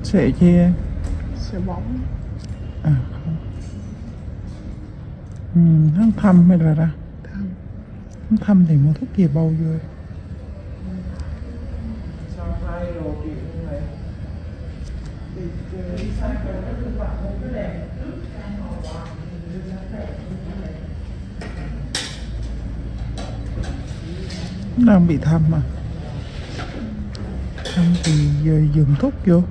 Sệ chia Sệ bóng à không. Hắn thăm hay là ra hắn thăm thì mua thuốc gì bầu vô sao hai đồ chuyện như vậy thì đi sai rồi nó cứ vặt một cái đèn trước sang màu vàng đang bị thăm mà thăm thì giờ dùng thuốc vô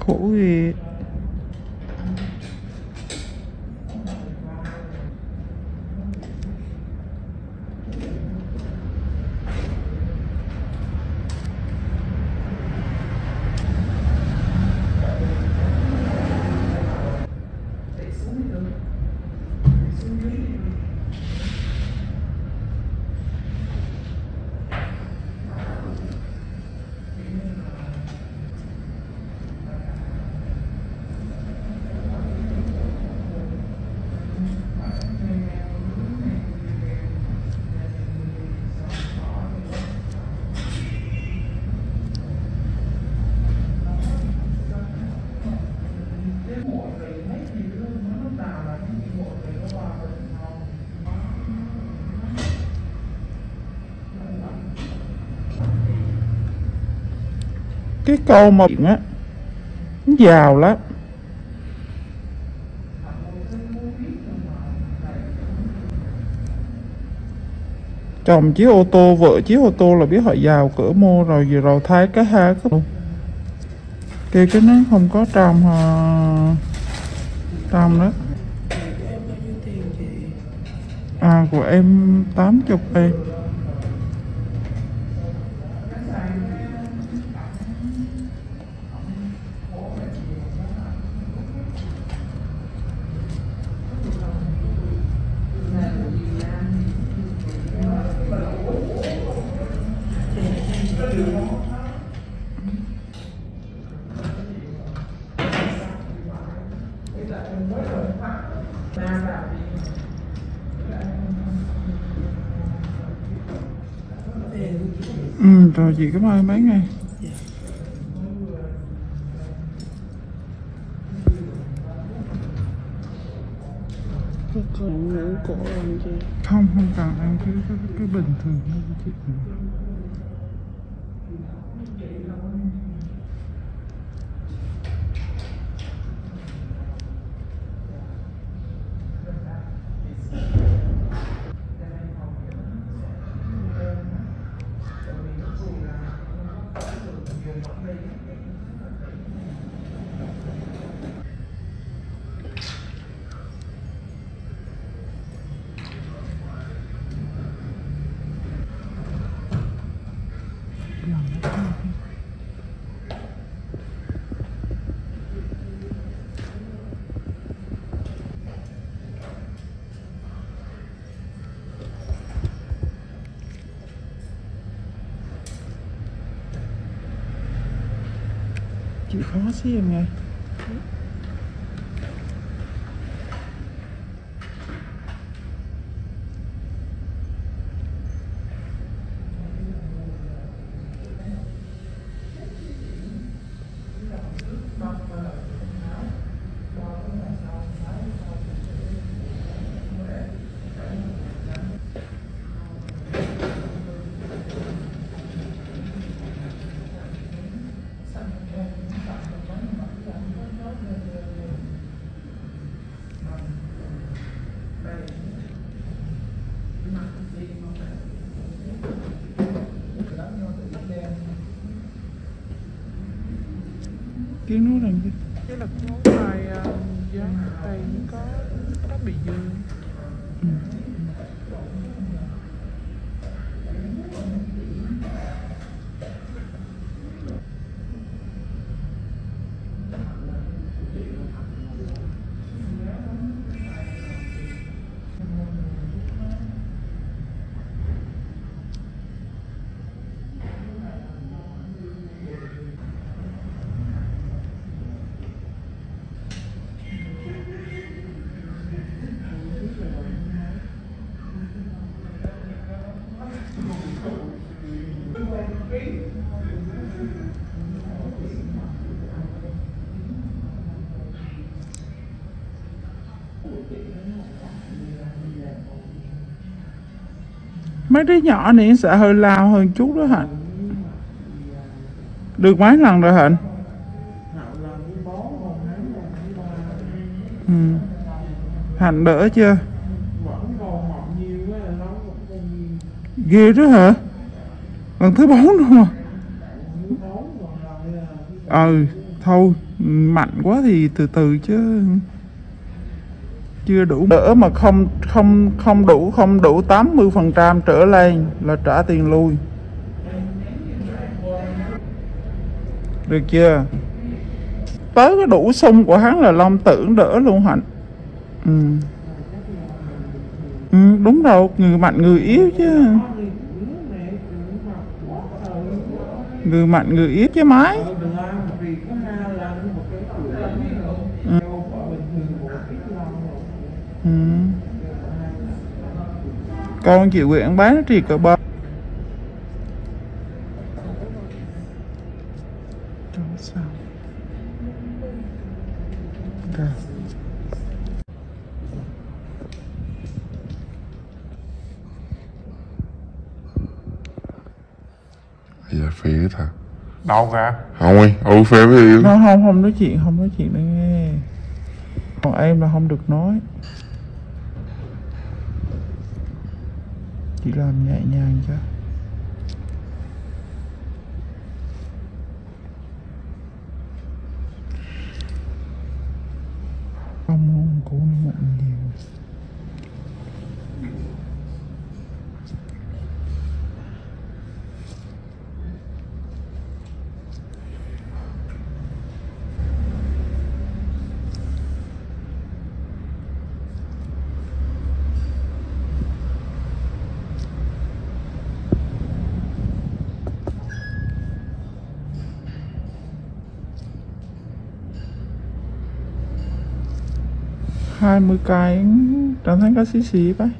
khổ ghê. Cái câu mà biển á giàu lắm. Chồng chiếc ô tô, vợ chiếc ô tô là biết họ giàu cỡ mô rồi, giờ rồi thay cái hai cái kêu cái nó không có trong đó. À của em 80 em. Rồi chị cảm ơn mấy ngày. còn ngủ cổ làm gì Không cần ăn cái bình thường thôi chị. Chị khó xem nghe. Tiếng nói rằng gì? cái là món bài giá tay có bị dư Mấy đứa nhỏ này sẽ hơi lao hơn chút đó Hạnh. Được mấy lần rồi Hạnh? Ừ. Hạnh đỡ chưa? Ghê đó hả? Lần thứ 4 rồi. Thôi mạnh quá thì từ từ chứ. Chưa đủ đỡ mà không đủ 80% trở lên là trả tiền lui. Được chưa? Tới cái đủ sung của hắn là Long tưởng đỡ luôn Hạnh. Đúng rồi, người mạnh người yếu chứ. Người mạnh người yếu chứ mấy. Con chịu quyện bán nó chỉ cỡ bao. Dạ phê thật. Đâu ra? Không ơi, phê với yêu. Nó không nói chuyện để nghe. Còn em là không được nói. Chỉ làm nhẹ nhàng cho. Không muốn cố nó mụn nhiều. Hai mươi cái cảm thấy có xí vậy.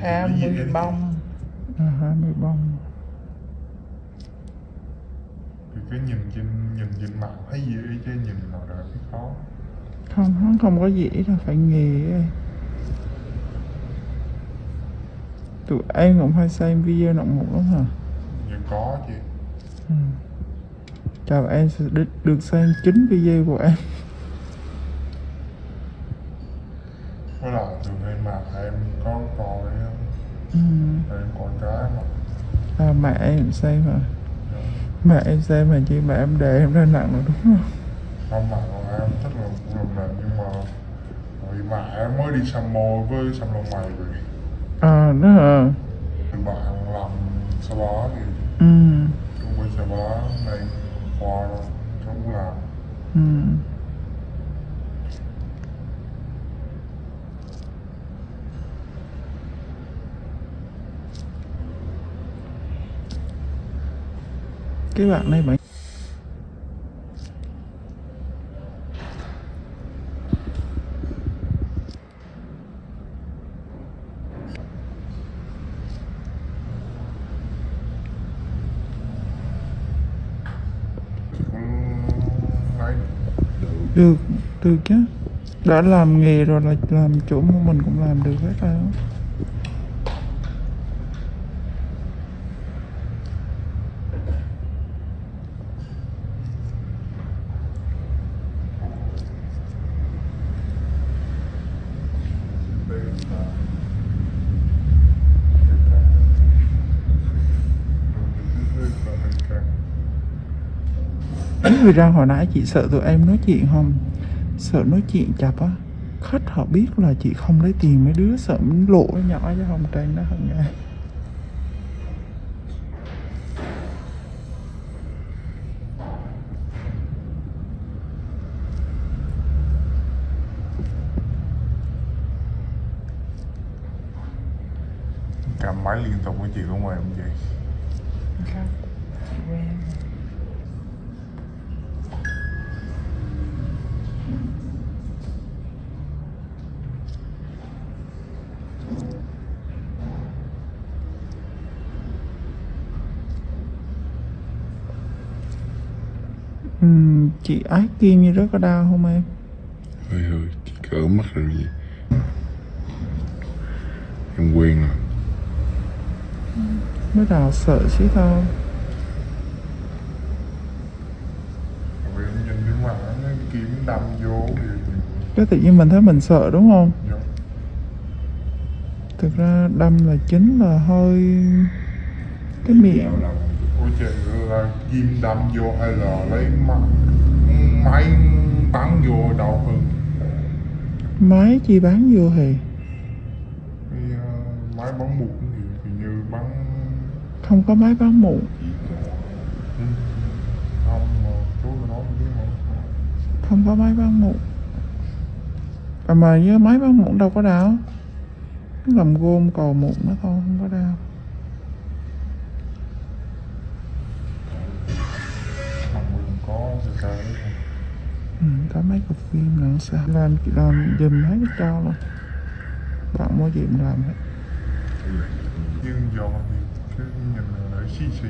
20 bông. 20 bông. Thì cái nhìn trên mặt thấy dễ chứ nhìn nào đã thấy khó. Không có dễ đâu, phải nghề ấy. Tụi em cũng hay xem video nọng mụn lắm hả? Dạ có chị. Chào em sẽ được xem chính video của em. Với lại thường em mặt em có coi em coi cái mà. Mẹ em xem hả? Mẹ em xem mà chị mẹ em để em ra nặng rồi đúng không? Không, mặt của em thích là cũng làm nặng nhưng mà vì mà em mới đi xăm môi với xăm lông mày rồi. Đó hả? Thì bạn làm sau đó thì chúng mình sau đó này khoa cũng làm. Cái bạn này bạn được chứ, đã làm nghề rồi là làm chỗ mình cũng làm được hết rồi. Vì ra hồi nãy chị sợ tụi em nói chuyện không? Sợ nói chuyện chập á, khách họ biết là chị không lấy tiền, mấy đứa sợ lộ nhỏ chứ không trên đó hằng ngày. Cầm máy liên tục với chị của em vậy. Không, chị quen. Chị ái kim như rất có đau không em? Hơi chị cỡ mắt rồi gì. Em quen rồi. Mới đầu sợ xí thôi. Vì em nhìn cái mặt nó kiếm đâm vô thì Cái tự nhiên mình thấy mình sợ đúng không? dạ. Thực ra đâm là chính là hơi cái miệng. Ủa chị là kim đâm vô hay là lấy máy bắn vô đầu hơn? Máy chi bán vô thì Cái máy bắn mụn thì như bắn không có máy bán mụn. ừ, không mà chú nói biết không? Không có máy bán mụn. Mà với máy bán mụn đâu có đau. Cái làm gôm cò mụn nó thôi, không có đau. Không mình có cái Có mấy cục phim nữa sao làm chị làm giùm hết cái cho luôn. Bạn mua gì cũng làm hết. nhưng do thì cái nhìn là để xì xì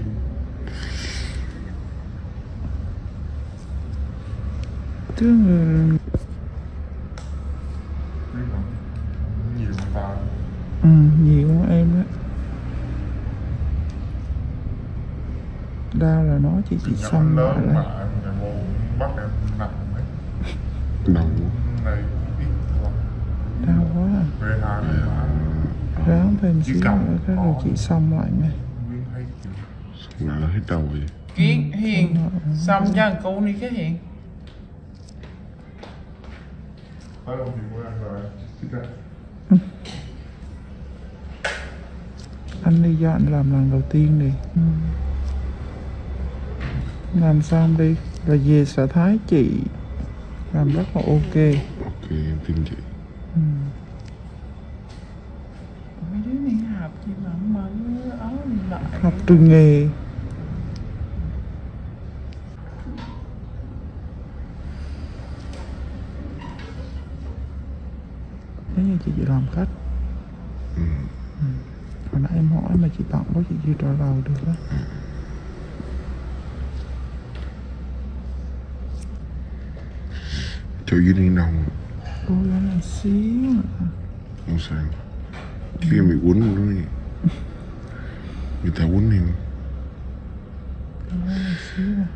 Chứ người chứ vẫn nhiều người ta nhiều quá em đó. Đau là nói chị nhỏ xong lại lớn là mà nhà vô bắt em nặng đấy Đầu này ít quá đau quá à. về hai là Ráng thêm Chỉ xíu cầm nữa cái rồi có. chị xong lại nha. viên hay kiểu là hết đầu vậy. Kiến Hiền xong cho cô đi cái Hiền. tới công việc của em rồi xin ra Anh đi cho anh làm lần đầu tiên đi. Làm xong đi rồi về xã Thái chị làm rất là ok. Ok em tin chị. Mấy đứa này học gì mà mở áo lại. Học từ nghề. Nếu như chị làm cách. Hồi nãy em hỏi mà chị tặng có chị chưa trả lời được á. Cho dưới đi đâu Cố gắng một xíu. không sao. Khi em bị quấn luôn đó nhỉ. Người ta quấn em. Cố gắng một xíu à.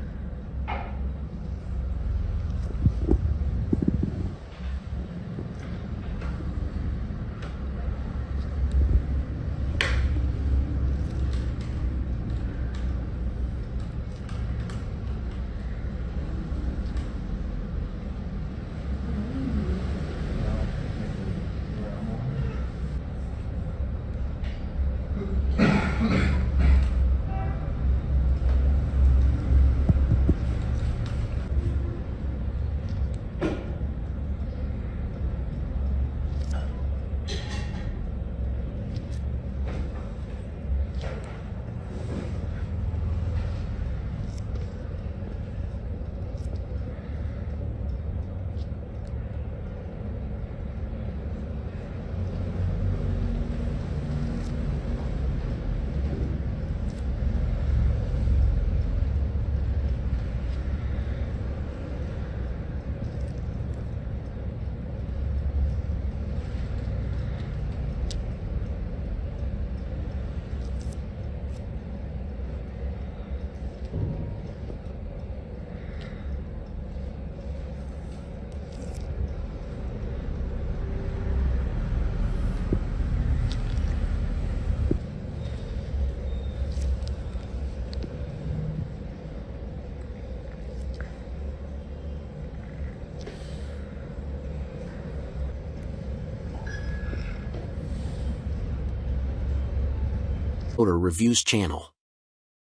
Motor Reviews channel.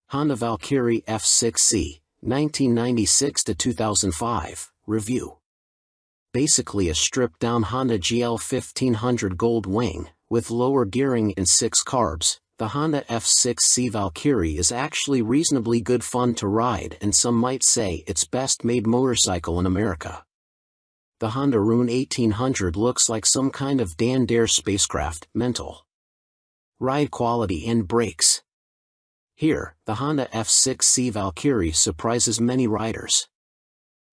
Honda Valkyrie F6C, 1996 to 2005, review. Basically a stripped-down Honda GL 1500 Gold Wing, with lower gearing and 6 carbs. The Honda F6C Valkyrie is actually reasonably good fun to ride, and some might say it's best made motorcycle in America. The Honda Rune 1800 looks like some kind of Dan Dare spacecraft, mental. Ride quality and brakes. Here, the Honda F6C Valkyrie surprises many riders.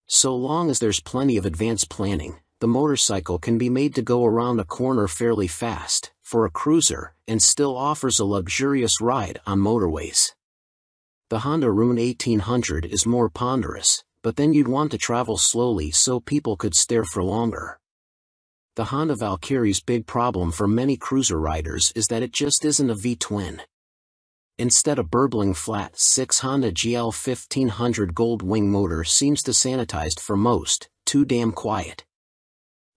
So long as there's plenty of advanced planning, the motorcycle can be made to go around a corner fairly fast, for a cruiser, and still offers a luxurious ride on motorways. The Honda Rune 1800 is more ponderous, but then you'd want to travel slowly so people could stare for longer. The Honda Valkyrie's big problem for many cruiser riders is that it just isn't a V-twin. Instead, a burbling flat-6 Honda GL 1500 Gold Wing motor seems to sanitized for most, too damn quiet.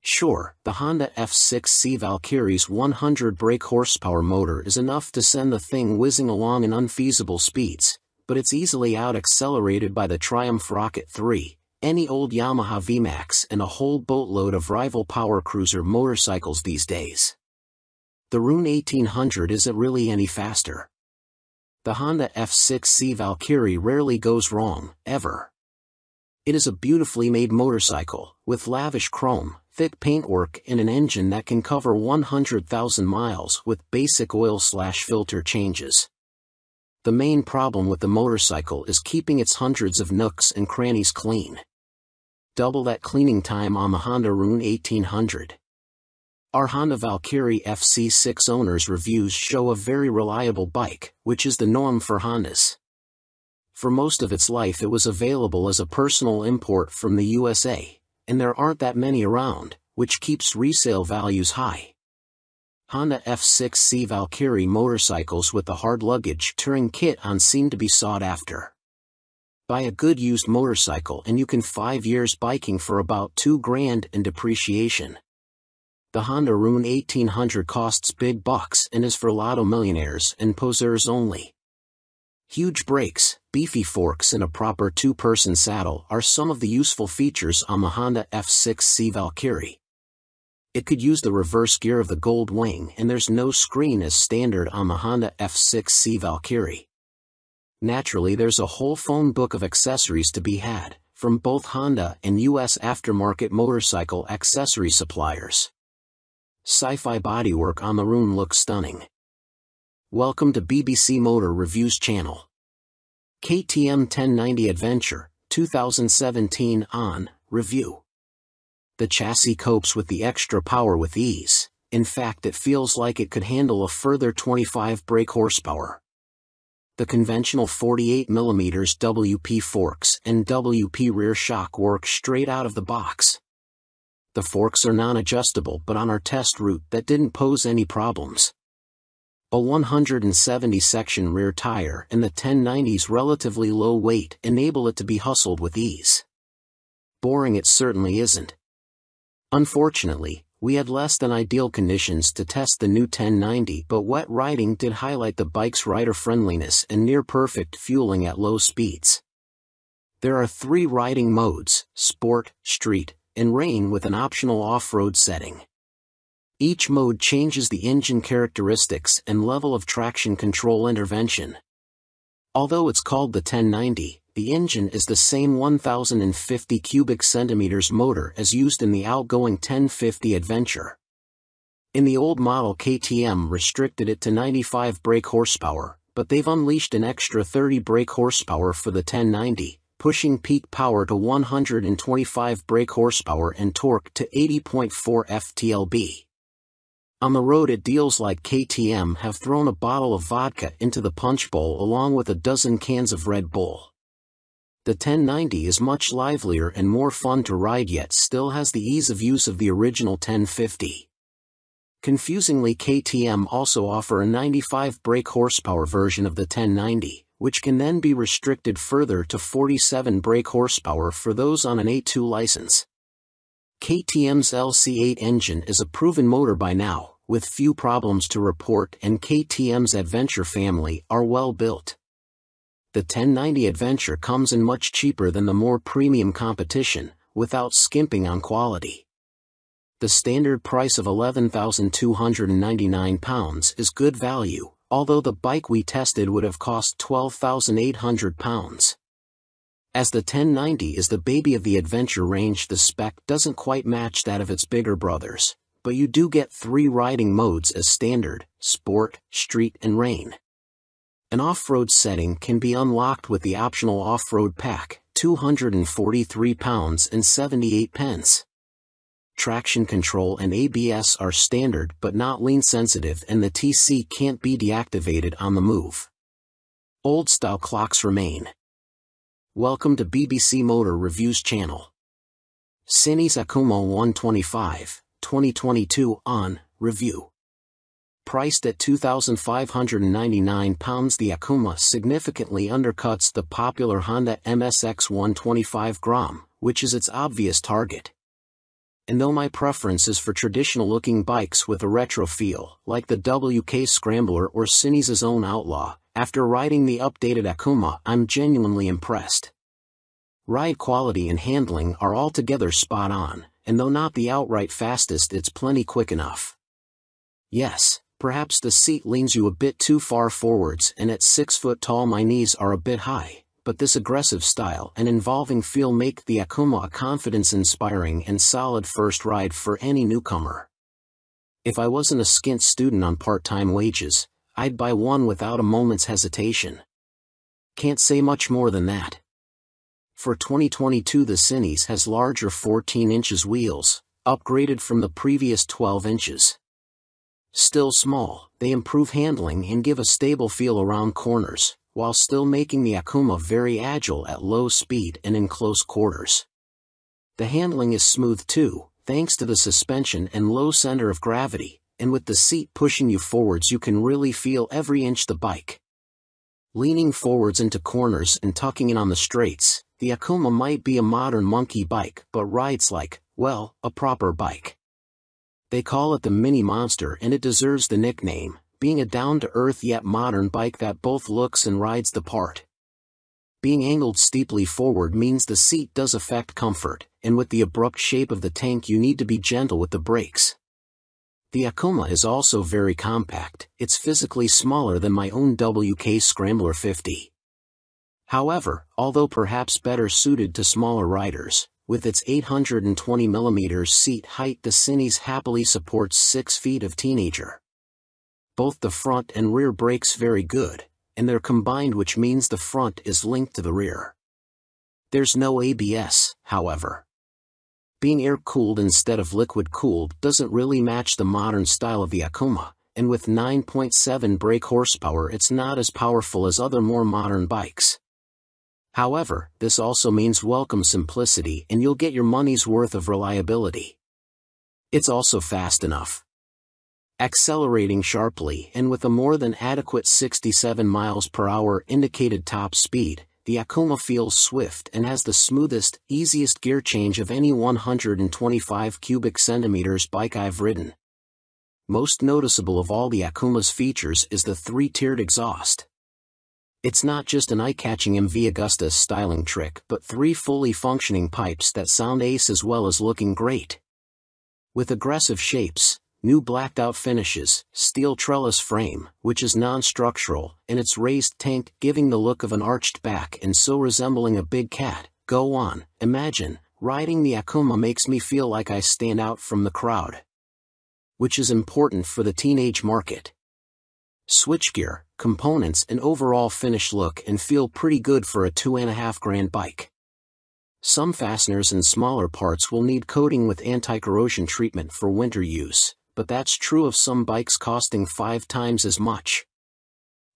Sure, the Honda F6C Valkyrie's 100 brake horsepower motor is enough to send the thing whizzing along in unfeasible speeds, but it's easily out-accelerated by the Triumph Rocket 3, any old Yamaha VMAX and a whole boatload of rival power cruiser motorcycles these days. The Rune 1800 isn't really any faster. The Honda F6C Valkyrie rarely goes wrong, ever. It is a beautifully made motorcycle, with lavish chrome, thick paintwork and an engine that can cover 100,000 miles with basic oil/filter changes. The main problem with the motorcycle is keeping its hundreds of nooks and crannies clean. Double that cleaning time on the Honda Rune 1800. Our Honda Valkyrie FC6 owners' reviews show a very reliable bike, which is the norm for Hondas. For most of its life it was available as a personal import from the USA, and there aren't that many around, which keeps resale values high. Honda F6C Valkyrie motorcycles with the hard luggage touring kit on seem to be sought after. Buy a good used motorcycle and you can 5 years biking for about $2,000 in depreciation. The Honda Rune 1800 costs big bucks and is for lotto millionaires and poseurs only. Huge brakes, beefy forks and a proper two-person saddle are some of the useful features on the Honda F6C Valkyrie. It could use the reverse gear of the Gold Wing and there's no screen as standard on the Honda F6C Valkyrie. Naturally, there's a whole phone book of accessories to be had, from both Honda and US aftermarket motorcycle accessory suppliers. Sci-fi bodywork on the Rune looks stunning. Welcome to BBC Motor Reviews channel. KTM 1090 Adventure, 2017 on review. The chassis copes with the extra power with ease. In fact, it feels like it could handle a further 25 brake horsepower. The conventional 48mm WP forks and WP rear shock work straight out of the box. The forks are non-adjustable, but on our test route that didn't pose any problems. A 170 section rear tire and the 1090's relatively low weight enable it to be hustled with ease. Boring it certainly isn't. Unfortunately, we had less than ideal conditions to test the new 1090, but wet riding did highlight the bike's rider friendliness and near perfect fueling at low speeds. There are 3 riding modes: Sport, Street, and Rain, with an optional off-road setting. Each mode changes the engine characteristics and level of traction control intervention. Although it's called the 1090, the engine is the same 1050 cubic centimeters motor as used in the outgoing 1050 Adventure. In the old model, KTM restricted it to 95 brake horsepower, but they've unleashed an extra 30 brake horsepower for the 1090, pushing peak power to 125 brake horsepower and torque to 80.4 ft-lb. On the road, it deals like KTM have thrown a bottle of vodka into the punch bowl along with a dozen cans of Red Bull. The 1090 is much livelier and more fun to ride, yet still has the ease of use of the original 1050. Confusingly, KTM also offer a 95 brake horsepower version of the 1090, which can then be restricted further to 47 brake horsepower for those on an A2 license. KTM's LC8 engine is a proven motor by now, with few problems to report, and KTM's Adventure family are well built. The 1090 Adventure comes in much cheaper than the more premium competition, without skimping on quality. The standard price of £11,299 is good value, although the bike we tested would have cost £12,800. As the 1090 is the baby of the Adventure range, the spec doesn't quite match that of its bigger brothers, but you do get 3 riding modes as standard: Sport, Street and Rain. An off-road setting can be unlocked with the optional off-road pack, £243.78. traction control and ABS are standard but not lean sensitive, and the TC can't be deactivated on the move. Old style clocks remain. Welcome to BBC Motor Reviews channel. Cines Akuma 125, 2022 on review. Priced at £2,599, the Akuma significantly undercuts the popular Honda MSX 125 Grom, which is its obvious target. And though my preference is for traditional-looking bikes with a retro feel, like the WK Scrambler or Cines's own Outlaw, after riding the updated Akuma, I'm genuinely impressed. Ride quality and handling are altogether spot on, and though not the outright fastest, it's plenty quick enough. Yes, perhaps the seat leans you a bit too far forwards, and at 6 foot tall my knees are a bit high, but this aggressive style and involving feel make the Akuma a confidence-inspiring and solid first ride for any newcomer. If I wasn't a skint student on part-time wages, I'd buy one without a moment's hesitation. Can't say much more than that. For 2022, the Cines has larger 14 inches wheels, upgraded from the previous 12 inches. Still small, they improve handling and give a stable feel around corners, while still making the Akuma very agile at low speed and in close quarters. The handling is smooth too, thanks to the suspension and low center of gravity, and with the seat pushing you forwards you can really feel every inch the bike. Leaning forwards into corners and tucking in on the straights, the Akuma might be a modern monkey bike but rides like, well, a proper bike. They call it the Mini Monster, and it deserves the nickname, being a down-to-earth yet modern bike that both looks and rides the part. Being angled steeply forward means the seat does affect comfort, and with the abrupt shape of the tank you need to be gentle with the brakes. The Akuma is also very compact, it's physically smaller than my own WK Scrambler 50. However, although perhaps better suited to smaller riders, with its 820mm seat height, the Cines happily supports 6 feet of teenager. Both the front and rear brakes very good, and they're combined, which means the front is linked to the rear. There's no ABS, however. Being air-cooled instead of liquid-cooled doesn't really match the modern style of the Akuma, and with 9.7 brake horsepower it's not as powerful as other more modern bikes. However, this also means welcome simplicity, and you'll get your money's worth of reliability. It's also fast enough. Accelerating sharply and with a more than adequate 67 miles per hour indicated top speed, the Akuma feels swift and has the smoothest, easiest gear change of any 125 cubic centimeters bike I've ridden. Most noticeable of all the Akuma's features is the 3-tiered exhaust. It's not just an eye-catching MV Agusta styling trick, but 3 fully functioning pipes that sound ace as well as looking great. With aggressive shapes, new blacked-out finishes, steel trellis frame, which is non-structural, and its raised tank giving the look of an arched back and so resembling a big cat, go on, imagine, riding the Akuma makes me feel like I stand out from the crowd. Which is important for the teenage market. Switchgear, components and overall finish look and feel pretty good for a $2,500 bike. Some fasteners and smaller parts will need coating with anti-corrosion treatment for winter use, but that's true of some bikes costing 5 times as much.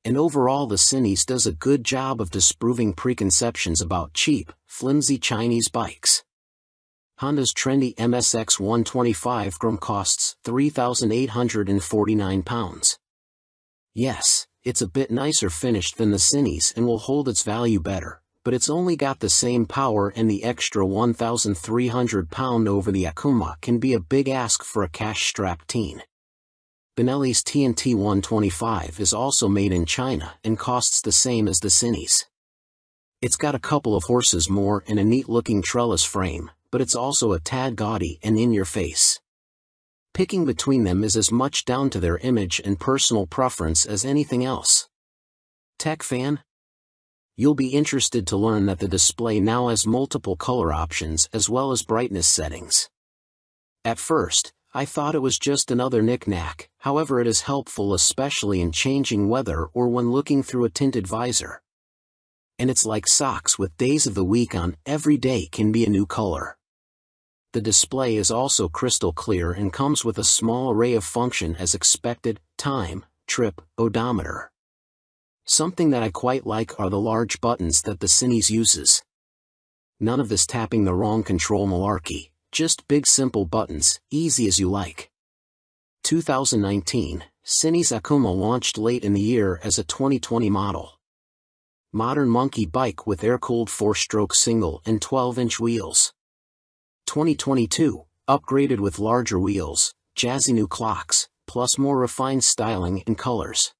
And overall the Cines does a good job of disproving preconceptions about cheap, flimsy Chinese bikes. Honda's trendy MSX 125 Grom costs £3,849. Yes, it's a bit nicer finished than the Cines and will hold its value better, but it's only got the same power, and the extra £1,300 over the Akuma can be a big ask for a cash-strapped teen. Benelli's TNT 125 is also made in China and costs the same as the Cines. It's got a couple of horses more and a neat-looking trellis frame, but it's also a tad gaudy and in your face. Picking between them is as much down to their image and personal preference as anything else. Tech fan? You'll be interested to learn that the display now has multiple color options as well as brightness settings. At first, I thought it was just another knick-knack, however it is helpful especially in changing weather or when looking through a tinted visor. And it's like socks with days of the week on, every day can be a new color. The display is also crystal clear and comes with a small array of function as expected: time, trip, odometer. Something that I quite like are the large buttons that the Cines uses. None of this tapping the wrong control malarkey, just big simple buttons, easy as you like. 2019, Cines Akuma launched late in the year as a 2020 model. Modern monkey bike with air-cooled 4-stroke single and 12-inch wheels. 2022, upgraded with larger wheels, jazzy new clocks, plus more refined styling and colors.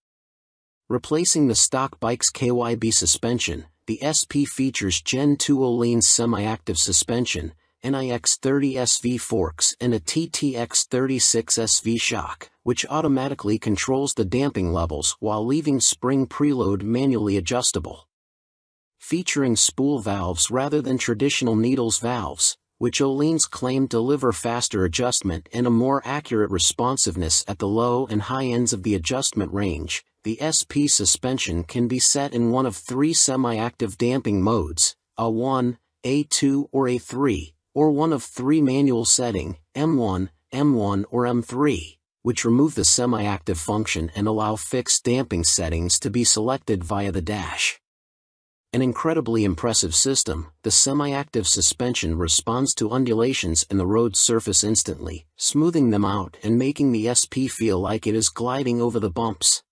Replacing the stock bike's KYB suspension, the SP features Gen 2 Öhlins semi-active suspension, NIX 30 SV forks and a TTX 36 SV shock, which automatically controls the damping levels while leaving spring preload manually adjustable. Featuring spool valves rather than traditional needles valves, which Öhlins claim deliver faster adjustment and a more accurate responsiveness at the low and high ends of the adjustment range, the SP suspension can be set in one of 3 semi-active damping modes, A1, A2 or A3, or one of 3 manual setting, M1, M1 or M3, which remove the semi-active function and allow fixed damping settings to be selected via the dash. An incredibly impressive system, the semi-active suspension responds to undulations in the road surface instantly, smoothing them out and making the SP feel like it is gliding over the bumps.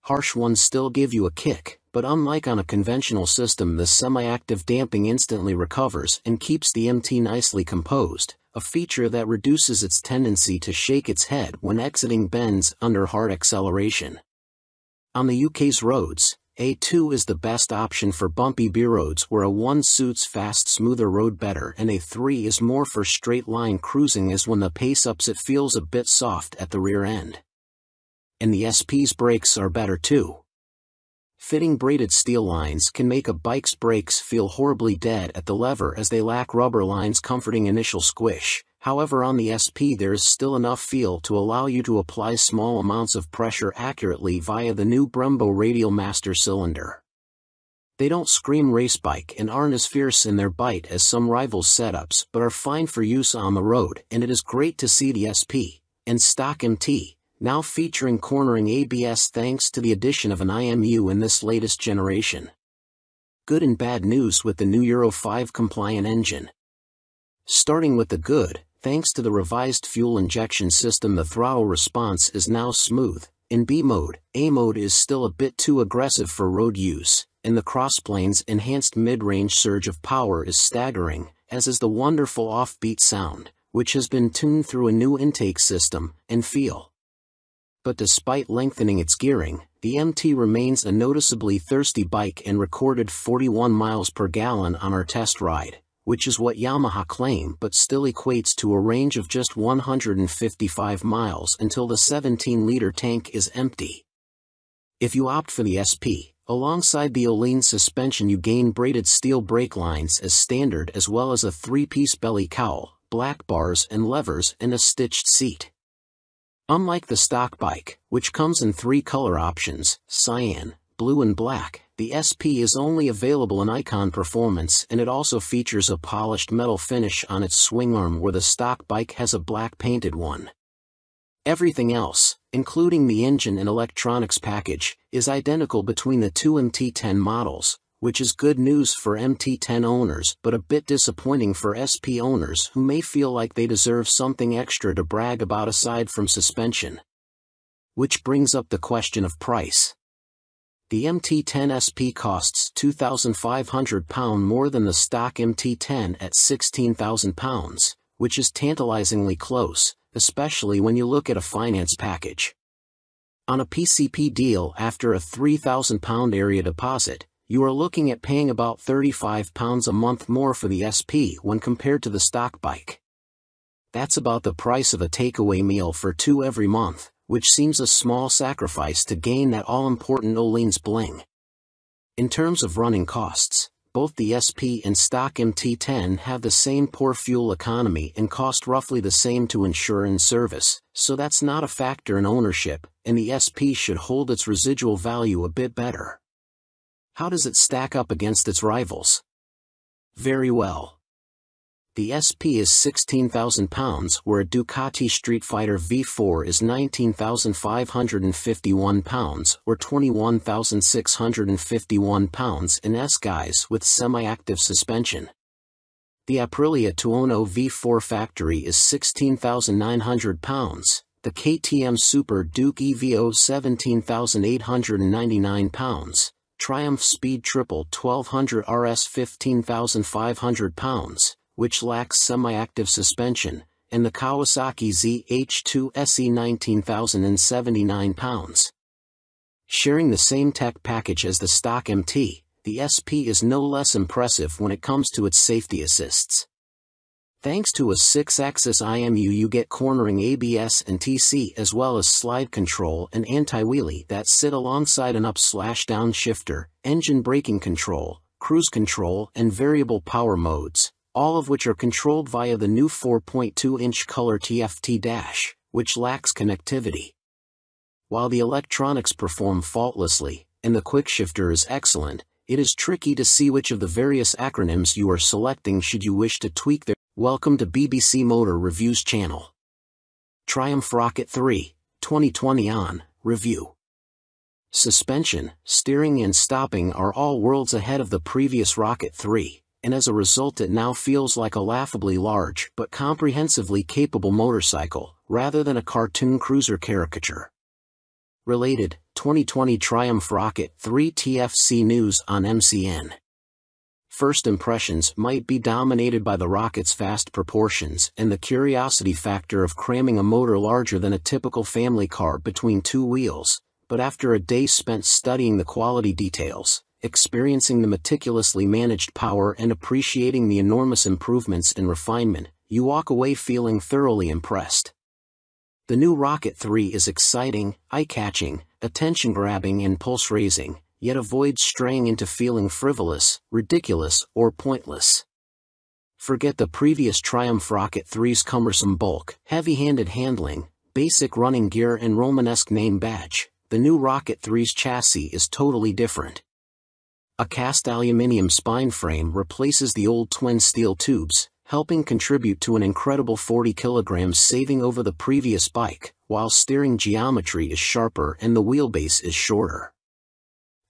Harsh ones still give you a kick, but unlike on a conventional system, the semi-active damping instantly recovers and keeps the MT nicely composed, a feature that reduces its tendency to shake its head when exiting bends under hard acceleration. On the UK's roads, A2 is the best option for bumpy B roads where A1 suits fast, smoother road better, and A3 is more for straight-line cruising, as when the pace ups it feels a bit soft at the rear end. And the SP's brakes are better too. Fitting braided steel lines can make a bike's brakes feel horribly dead at the lever as they lack rubber lines comforting initial squish. However, on the SP there is still enough feel to allow you to apply small amounts of pressure accurately via the new Brembo Radial Master cylinder. They don't scream race bike and aren't as fierce in their bite as some rivals' setups, but are fine for use on the road, and it is great to see the SP and stock MT now featuring cornering ABS thanks to the addition of an IMU in this latest generation. Good and bad news with the new Euro 5 compliant engine. Starting with the good, thanks to the revised fuel injection system, the throttle response is now smooth. In B mode, A mode is still a bit too aggressive for road use, and the crossplane's enhanced mid-range surge of power is staggering, as is the wonderful offbeat sound, which has been tuned through a new intake system and feel. But despite lengthening its gearing, the MT remains a noticeably thirsty bike and recorded 41 miles per gallon on our test ride, which is what Yamaha claim, but still equates to a range of just 155 miles until the 17-liter tank is empty. If you opt for the SP, alongside the Öhlins suspension you gain braided steel brake lines as standard, as well as a 3-piece belly cowl, black bars and levers, and a stitched seat. Unlike the stock bike, which comes in 3 color options, cyan, blue and black, the SP is only available in Icon Performance, and it also features a polished metal finish on its swing arm where the stock bike has a black painted one. Everything else, including the engine and electronics package, is identical between the 2 MT10 models, which is good news for MT10 owners but a bit disappointing for SP owners who may feel like they deserve something extra to brag about aside from suspension. Which brings up the question of price. The MT10 SP costs £2,500 more than the stock MT10 at £16,000, which is tantalizingly close, especially when you look at a finance package. On a PCP deal after a £3,000 area deposit, you are looking at paying about £35 a month more for the SP when compared to the stock bike. That's about the price of a takeaway meal for 2 every month, which seems a small sacrifice to gain that all-important Öhlins bling. In terms of running costs, both the SP and stock MT10 have the same poor fuel economy and cost roughly the same to insure and service, so that's not a factor in ownership, and the SP should hold its residual value a bit better. How does it stack up against its rivals? Very well. the SP is 16,000 pounds, where a Ducati Street Fighter V4 is 19,551 pounds, or 21,651 pounds in S-guise with semi-active suspension. The Aprilia Tuono V4 factory is 16,900 pounds, the KTM Super Duke EVO 17,899 pounds, Triumph Speed Triple 1200 RS 15,500 pounds, which lacks semi-active suspension, and the Kawasaki ZH2 SE 19,079 pounds. Sharing the same tech package as the stock MT, the SP is no less impressive when it comes to its safety assists. Thanks to a 6-axis IMU, you get cornering ABS and TC, as well as slide control and anti-wheelie that sit alongside an up/down shifter, engine braking control, cruise control, and variable power modes, all of which are controlled via the new 4.2-inch color TFT dash, which lacks connectivity. While the electronics perform faultlessly, and the quickshifter is excellent, it is tricky to see which of the various acronyms you are selecting should you wish to tweak their. Welcome to BBC Motor Reviews channel. Triumph Rocket 3, 2020 on review. Suspension, steering and stopping are all worlds ahead of the previous Rocket 3, and as a result it now feels like a laughably large but comprehensively capable motorcycle, rather than a cartoon cruiser caricature. Related, 2020 Triumph Rocket 3 TFC news on MCN. First impressions might be dominated by the rocket's vast proportions and the curiosity factor of cramming a motor larger than a typical family car between two wheels, but after a day spent studying the quality details, experiencing the meticulously managed power and appreciating the enormous improvements in refinement, you walk away feeling thoroughly impressed. The new Rocket 3 is exciting, eye-catching, attention-grabbing and pulse-raising, yet avoids straying into feeling frivolous, ridiculous, or pointless. Forget the previous Triumph Rocket 3's cumbersome bulk, heavy-handed handling, basic running gear and Romanesque name badge. The new Rocket 3's chassis is totally different. A cast aluminium spine frame replaces the old twin steel tubes, helping contribute to an incredible 40 kilograms saving over the previous bike, while steering geometry is sharper and the wheelbase is shorter.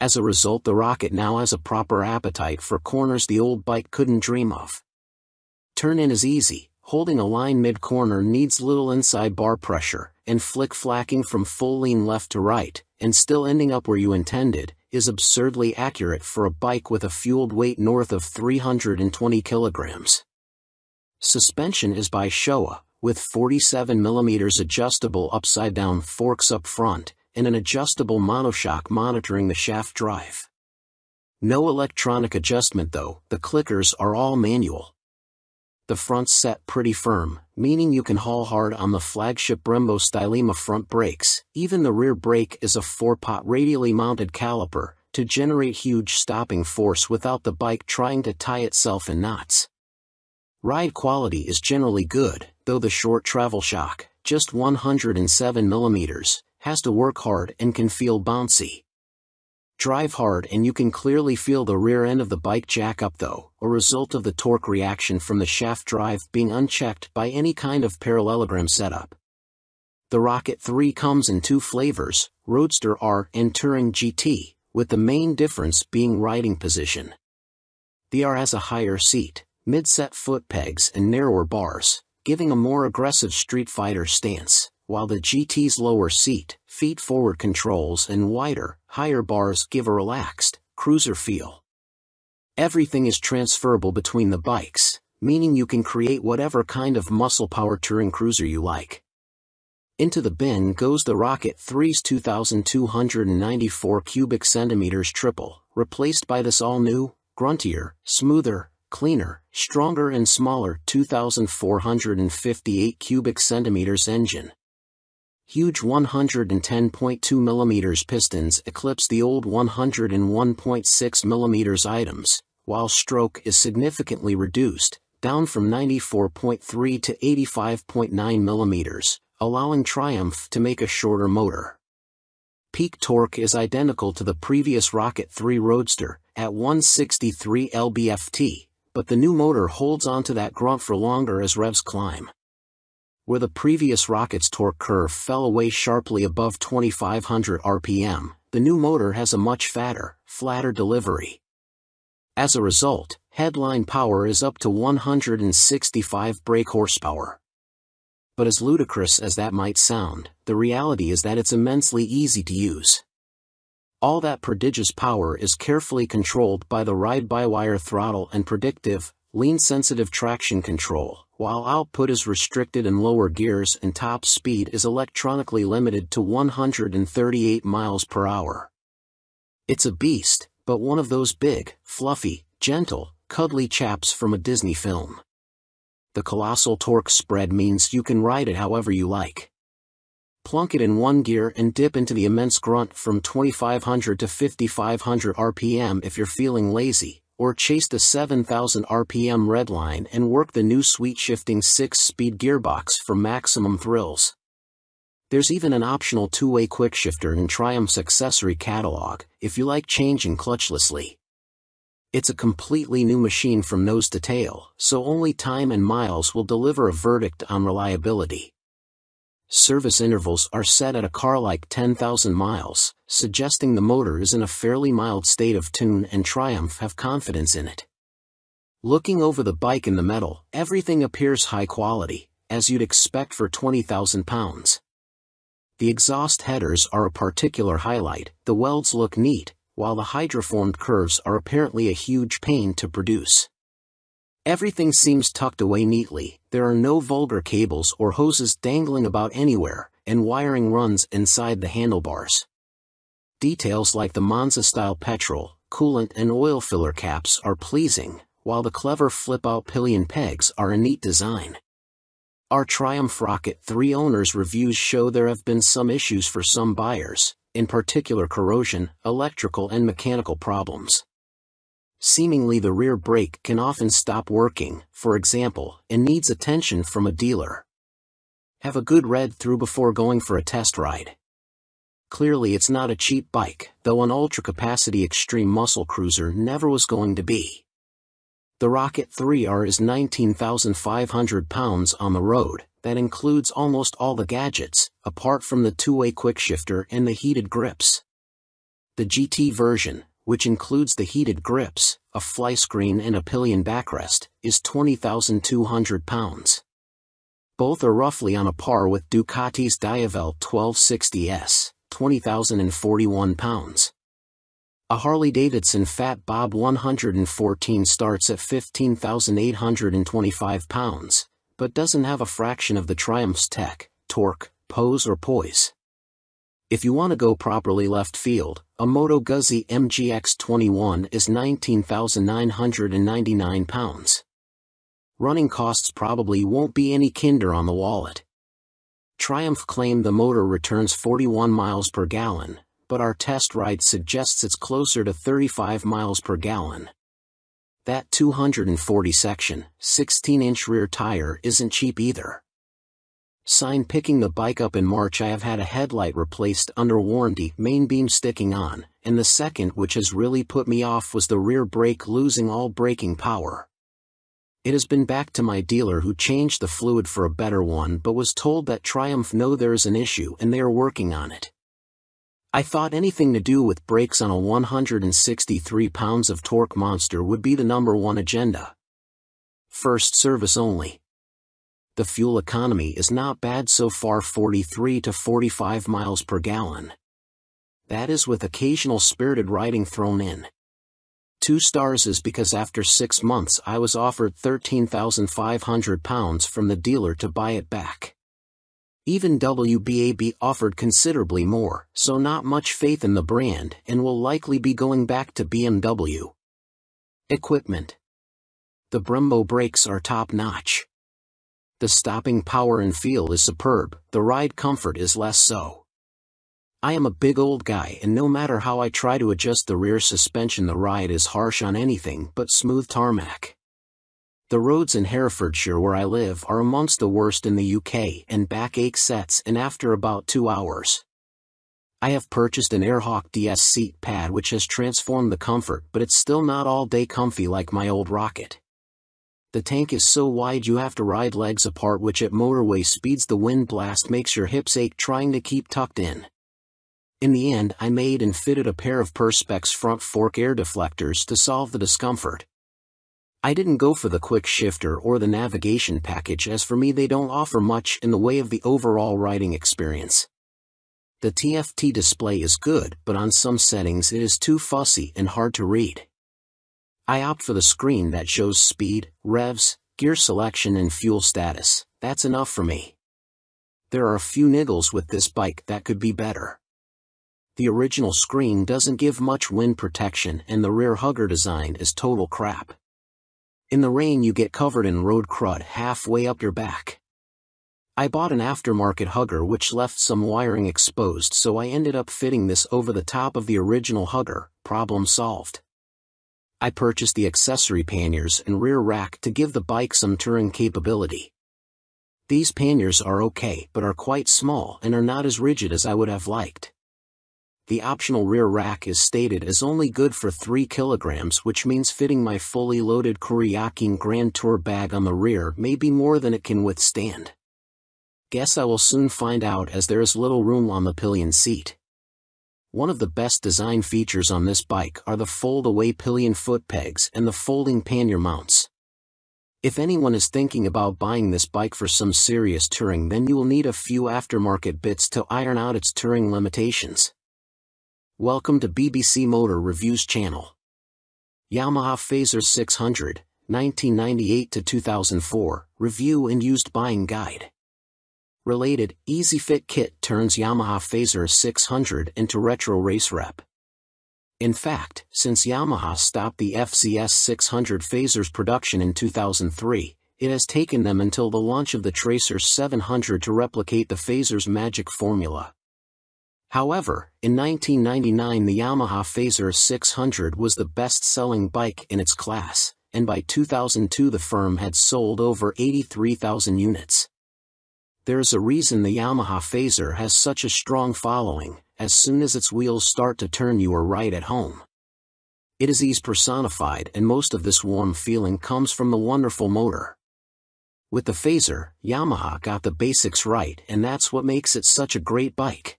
As a result, the Rocket now has a proper appetite for corners the old bike couldn't dream of. Turn-in is easy, holding a line mid-corner needs little inside bar pressure, and flick-flacking from full lean left to right, and still ending up where you intended, is absurdly accurate for a bike with a fueled weight north of 320 kilograms. Suspension is by Showa, with 47mm adjustable upside-down forks up front, and an adjustable monoshock monitoring the shaft drive. No electronic adjustment though, the clickers are all manual. The front's set pretty firm, meaning you can haul hard on the flagship Brembo Stylema front brakes. Even the rear brake is a 4-pot radially mounted caliper, to generate huge stopping force without the bike trying to tie itself in knots. Ride quality is generally good, though the short travel shock, just 107mm, has to work hard and can feel bouncy. Drive hard and you can clearly feel the rear end of the bike jack up though, a result of the torque reaction from the shaft drive being unchecked by any kind of parallelogram setup. The Rocket 3 comes in two flavors, Roadster R and Touring GT, with the main difference being riding position. The R has a higher seat, mid-set foot pegs and narrower bars, giving a more aggressive Street Fighter stance, while the GT's lower seat, feet-forward controls and wider, higher bars give a relaxed, cruiser feel. Everything is transferable between the bikes, meaning you can create whatever kind of muscle-power touring cruiser you like. Into the bin goes the Rocket 3's 2,294 cubic centimeters triple, replaced by this all-new, gruntier, smoother, cleaner, stronger and smaller 2,458 cubic centimeters engine. Huge 110.2mm pistons eclipse the old 101.6mm items, while stroke is significantly reduced, down from 94.3 to 85.9mm, allowing Triumph to make a shorter motor. Peak torque is identical to the previous Rocket 3 Roadster, at 163 lb-ft, but the new motor holds onto that grunt for longer as revs climb. Where the previous rocket's torque curve fell away sharply above 2500 RPM, the new motor has a much fatter, flatter delivery. As a result, headline power is up to 165 brake horsepower. But as ludicrous as that might sound, the reality is that it's immensely easy to use. All that prodigious power is carefully controlled by the ride-by-wire throttle and predictive, lean-sensitive traction control, while output is restricted in lower gears and top speed is electronically limited to 138 miles per hour. It's a beast, but one of those big, fluffy, gentle, cuddly chaps from a Disney film. The colossal torque spread means you can ride it however you like. Plunk it in one gear and dip into the immense grunt from 2500 to 5500 RPM if you're feeling lazy, or chase the 7000 RPM redline and work the new sweet-shifting 6-speed gearbox for maximum thrills. There's even an optional two-way quickshifter in Triumph's accessory catalog, if you like changing clutchlessly. It's a completely new machine from nose to tail, so only time and miles will deliver a verdict on reliability. Service intervals are set at a car like 10,000 miles, suggesting the motor is in a fairly mild state of tune and Triumph have confidence in it. Looking over the bike in the metal, everything appears high quality, as you'd expect for 20,000 pounds. The exhaust headers are a particular highlight, the welds look neat, while the hydroformed curves are apparently a huge pain to produce. Everything seems tucked away neatly, there are no vulgar cables or hoses dangling about anywhere, and wiring runs inside the handlebars. Details like the Monza-style petrol, coolant and oil filler caps are pleasing, while the clever flip-out pillion pegs are a neat design. Our Triumph Rocket 3 owners' reviews show there have been some issues for some buyers, in particular corrosion, electrical and mechanical problems. Seemingly the rear brake can often stop working, for example, and needs attention from a dealer. Have a good read through before going for a test ride. Clearly it's not a cheap bike, though an ultra-capacity extreme muscle cruiser never was going to be. The Rocket 3R is 19,500 pounds on the road, that includes almost all the gadgets, apart from the two-way quickshifter and the heated grips. The GT version, which includes the heated grips, a fly screen and a pillion backrest, is 20,200 pounds. Both are roughly on a par with Ducati's Diavel 1260S, 20,041 pounds. A Harley-Davidson Fat Bob 114 starts at 15,825 pounds, but doesn't have a fraction of the Triumph's tech, torque, pose or poise. If you want to go properly left field, a Moto Guzzi MGX21 is 19,999 pounds. Running costs probably won't be any kinder on the wallet. Triumph claimed the motor returns 41 miles per gallon, but our test ride suggests it's closer to 35 miles per gallon. That 240 section, 16-inch rear tire isn't cheap either. Sign picking the bike up in March I have had a headlight replaced under warranty, main beam sticking on, and the second which has really put me off was the rear brake losing all braking power. It has been back to my dealer who changed the fluid for a better one but was told that Triumph know there is an issue and they are working on it. I thought anything to do with brakes on a 163 pounds of torque monster would be the #1 agenda. First service only. The fuel economy is not bad so far, 43 to 45 miles per gallon. That is with occasional spirited riding thrown in. 2 stars is because after 6 months I was offered 13,500 pounds from the dealer to buy it back. Even WBAB offered considerably more, so not much faith in the brand and will likely be going back to BMW. Equipment. The Brembo brakes are top-notch. The stopping power and feel is superb, the ride comfort is less so. I am a big old guy and no matter how I try to adjust the rear suspension the ride is harsh on anything but smooth tarmac. The roads in Herefordshire where I live are amongst the worst in the UK and backache sets in after about 2 hours. I have purchased an Airhawk DS seat pad which has transformed the comfort but it's still not all day comfy like my old Rocket. The tank is so wide you have to ride legs apart, which at motorway speeds the wind blast makes your hips ache trying to keep tucked in. In the end, I made and fitted a pair of Perspex front fork air deflectors to solve the discomfort. I didn't go for the quick shifter or the navigation package, as for me they don't offer much in the way of the overall riding experience. The TFT display is good, but on some settings it is too fussy and hard to read. I opt for the screen that shows speed, revs, gear selection and fuel status. That's enough for me. There are a few niggles with this bike that could be better. The original screen doesn't give much wind protection and the rear hugger design is total crap. In the rain you get covered in road crud halfway up your back. I bought an aftermarket hugger which left some wiring exposed, so I ended up fitting this over the top of the original hugger. Problem solved. I purchased the accessory panniers and rear rack to give the bike some touring capability. These panniers are okay, but are quite small and are not as rigid as I would have liked. The optional rear rack is stated as only good for 3 kilograms, which means fitting my fully loaded Kuryakyn Grand Tour bag on the rear may be more than it can withstand. Guess I will soon find out, as there is little room on the pillion seat. One of the best design features on this bike are the fold-away pillion foot pegs and the folding pannier mounts. If anyone is thinking about buying this bike for some serious touring, then you will need a few aftermarket bits to iron out its touring limitations. Welcome to BBC Motor Reviews channel. Yamaha Phaser 600, 1998 to 2004, Review and Used Buying Guide. Related, Easy Fit Kit turns Yamaha Phaser 600 into retro race rep. In fact, since Yamaha stopped the FZS 600 Phaser's production in 2003, it has taken them until the launch of the Tracer 700 to replicate the Phaser's magic formula. However, in 1999 the Yamaha Phaser 600 was the best-selling bike in its class, and by 2002 the firm had sold over 83,000 units. There's a reason the Yamaha Phaser has such a strong following. As soon as its wheels start to turn you are right at home. It is ease personified, and most of this warm feeling comes from the wonderful motor. With the Phaser, Yamaha got the basics right, and that's what makes it such a great bike.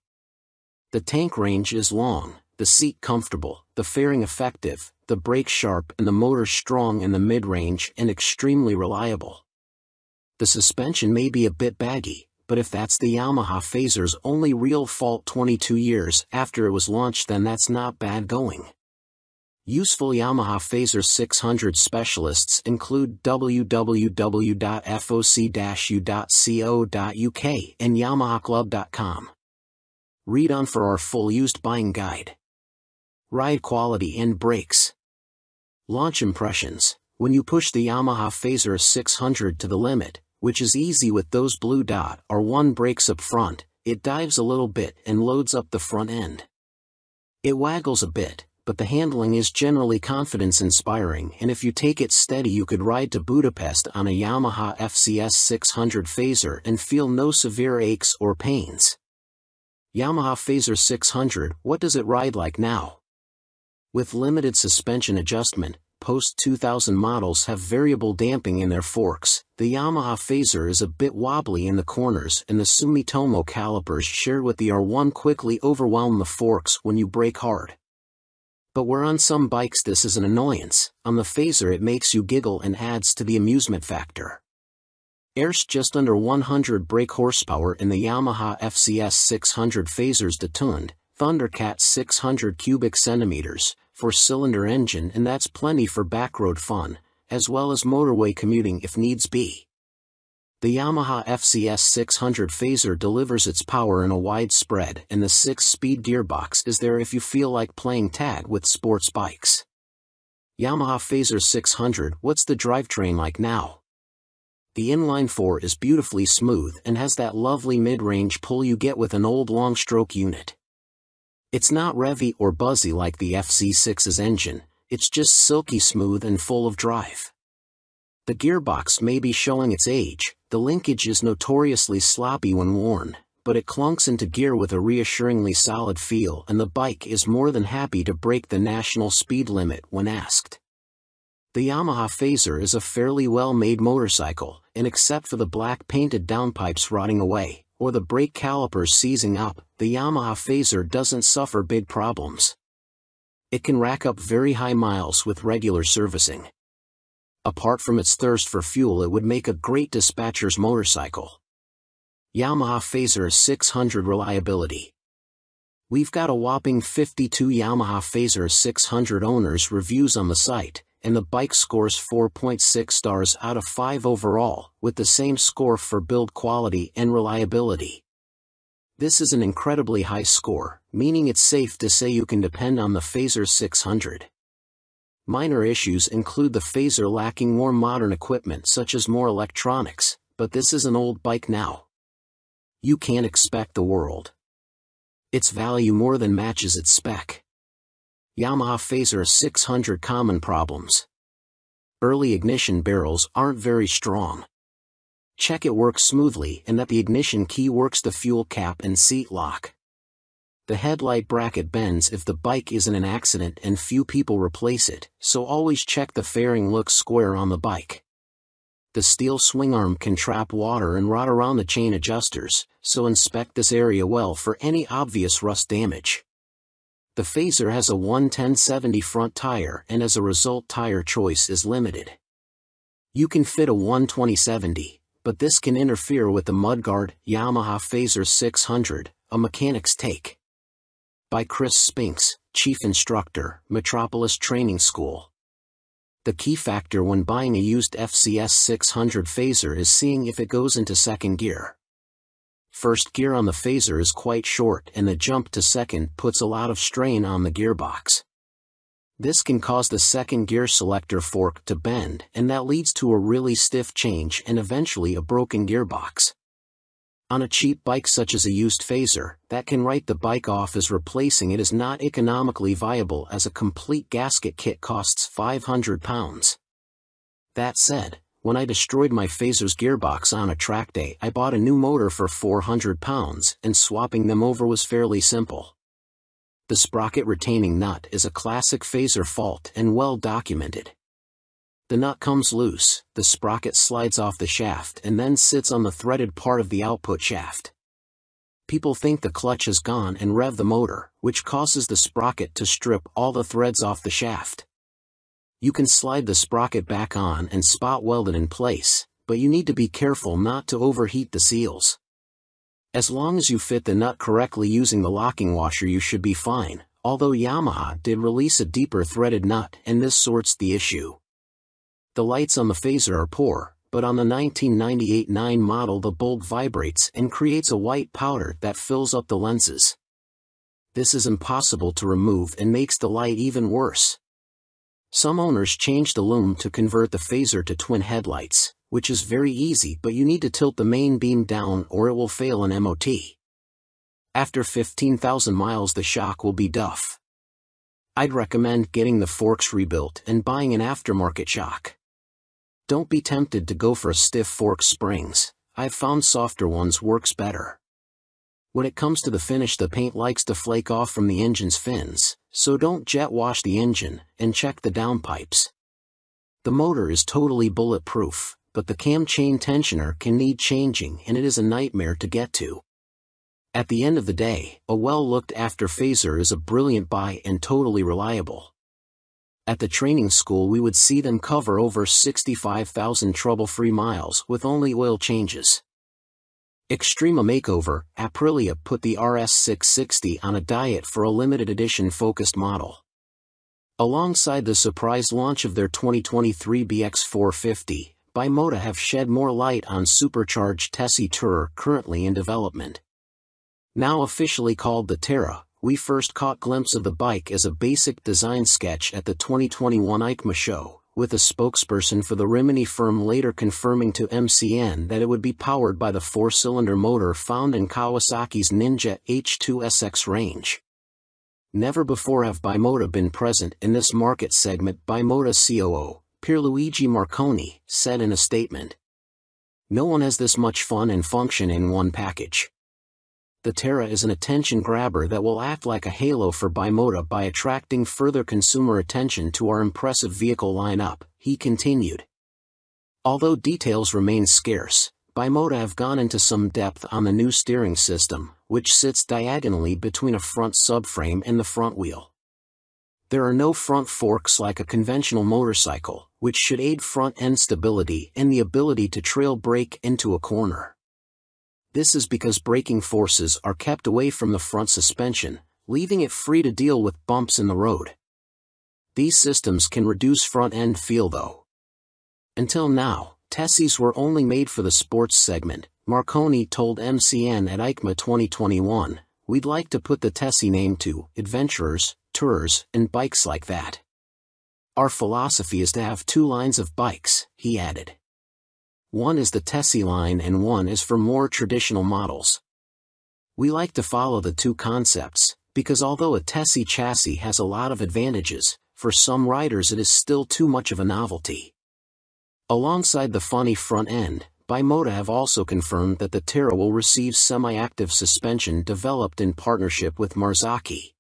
The tank range is long, the seat comfortable, the fairing effective, the brake sharp and the motor strong in the mid-range and extremely reliable. The suspension may be a bit baggy, but if that's the Yamaha Phaser's only real fault 22 years after it was launched, then that's not bad going. Useful Yamaha Phaser 600 specialists include www.foc-u.co.uk and yamahaclub.com. Read on for our full used buying guide. Ride quality and brakes. Launch impressions. When you push the Yamaha Phaser 600 to the limit, which is easy with those blue dot or 1 brakes up front, it dives a little bit and loads up the front end. It waggles a bit, but the handling is generally confidence-inspiring, and if you take it steady you could ride to Budapest on a Yamaha FZS 600 Phaser and feel no severe aches or pains. Yamaha Phaser 600, what does it ride like now? With limited suspension adjustment, post-2000 models have variable damping in their forks. The Yamaha Phaser is a bit wobbly in the corners, and the Sumitomo calipers shared with the R1 quickly overwhelm the forks when you brake hard. But where on some bikes this is an annoyance, on the Phaser it makes you giggle and adds to the amusement factor. There's just under 100 brake horsepower in the Yamaha FZS 600 Phaser's detuned Thundercat 600 cubic centimeters, 4-cylinder engine, and that's plenty for backroad fun, as well as motorway commuting if needs be. The Yamaha FZS 600 Phaser delivers its power in a wide spread, and the 6-speed gearbox is there if you feel like playing tag with sports bikes. Yamaha Phaser 600, what's the drivetrain like now? The inline-4 is beautifully smooth and has that lovely mid-range pull you get with an old long-stroke unit. It's not revvy or buzzy like the FZ6's engine, it's just silky smooth and full of drive. The gearbox may be showing its age, the linkage is notoriously sloppy when worn, but it clunks into gear with a reassuringly solid feel, and the bike is more than happy to break the national speed limit when asked. The Yamaha Phaser is a fairly well-made motorcycle, and except for the black painted downpipes rotting away, or the brake calipers seizing up, the Yamaha Phaser doesn't suffer big problems. It can rack up very high miles with regular servicing. Apart from its thirst for fuel, it would make a great dispatcher's motorcycle. Yamaha Phaser 600 reliability. We've got a whopping 52 Yamaha Phaser 600 owners reviews on the site, and the bike scores 4.6 stars out of 5 overall, with the same score for build quality and reliability. This is an incredibly high score, meaning it's safe to say you can depend on the Phaser 600. Minor issues include the Phaser lacking more modern equipment such as more electronics, but this is an old bike now. You can't expect the world. Its value more than matches its spec. Yamaha Phaser 600 common problems. Early ignition barrels aren't very strong. Check it works smoothly and that the ignition key works the fuel cap and seat lock. The headlight bracket bends if the bike is in an accident and few people replace it, so always check the fairing looks square on the bike. The steel swing arm can trap water and rot around the chain adjusters, so inspect this area well for any obvious rust damage. The Phaser has a 110/70 front tire and as a result tire choice is limited. You can fit a 120/70, but this can interfere with the mudguard. Yamaha Phaser 600, a mechanic's take. By Chris Spinks, Chief Instructor, Metropolis Training School. The key factor when buying a used FCS 600 Phaser is seeing if it goes into second gear. First gear on the Phaser is quite short and the jump to second puts a lot of strain on the gearbox. This can cause the second gear selector fork to bend and that leads to a really stiff change and eventually a broken gearbox. On a cheap bike such as a used Phaser, that can write the bike off as replacing it is not economically viable as a complete gasket kit costs £500. That said, when I destroyed my Phaser's gearbox on a track day, I bought a new motor for £400 and swapping them over was fairly simple. The sprocket retaining nut is a classic Phaser fault and well documented. The nut comes loose, the sprocket slides off the shaft and then sits on the threaded part of the output shaft. People think the clutch is gone and rev the motor, which causes the sprocket to strip all the threads off the shaft. You can slide the sprocket back on and spot weld it in place, but you need to be careful not to overheat the seals. As long as you fit the nut correctly using the locking washer you should be fine, although Yamaha did release a deeper threaded nut and this sorts the issue. The lights on the Phaser are poor, but on the 1998-9 model the bulb vibrates and creates a white powder that fills up the lenses. This is impossible to remove and makes the light even worse. Some owners change the lume to convert the Phaser to twin headlights, which is very easy but you need to tilt the main beam down or it will fail an MOT. After 15,000 miles the shock will be duff. I'd recommend getting the forks rebuilt and buying an aftermarket shock. Don't be tempted to go for a stiff fork springs, I've found softer ones works better. When it comes to the finish the paint likes to flake off from the engine's fins, so don't jet wash the engine, and check the downpipes. The motor is totally bulletproof, but the cam chain tensioner can need changing and it is a nightmare to get to. At the end of the day, a well-looked-after Phaser is a brilliant buy and totally reliable. At the training school we would see them cover over 65,000 trouble-free miles with only oil changes. Extrema Makeover, Aprilia put the RS660 on a diet for a limited edition focused model. Alongside the surprise launch of their 2023 BX450, Bimota have shed more light on supercharged Tessie Tourer currently in development. Now officially called the Terra, we first caught a glimpse of the bike as a basic design sketch at the 2021 EICMA show, with a spokesperson for the Rimini firm later confirming to MCN that it would be powered by the 4-cylinder motor found in Kawasaki's Ninja H2SX range. Never before have Bimota been present in this market segment, Bimota COO, Pierluigi Marconi, said in a statement. No one has this much fun and function in one package. The Terra is an attention grabber that will act like a halo for Bimota by attracting further consumer attention to our impressive vehicle lineup, he continued. Although details remain scarce, Bimota have gone into some depth on the new steering system, which sits diagonally between a front subframe and the front wheel. There are no front forks like a conventional motorcycle, which should aid front-end stability and the ability to trail brake into a corner. This is because braking forces are kept away from the front suspension, leaving it free to deal with bumps in the road. These systems can reduce front-end feel though. Until now, Tessies were only made for the sports segment. Marconi told MCN at EICMA 2021, "We'd like to put the Tessie name to adventurers, tourers, and bikes like that. Our philosophy is to have two lines of bikes," he added. One is the Tessie line and one is for more traditional models. We like to follow the two concepts, because although a Tessie chassis has a lot of advantages, for some riders it is still too much of a novelty. Alongside the funny front end, Bimota have also confirmed that the Terra will receive semi-active suspension developed in partnership with Marzocchi.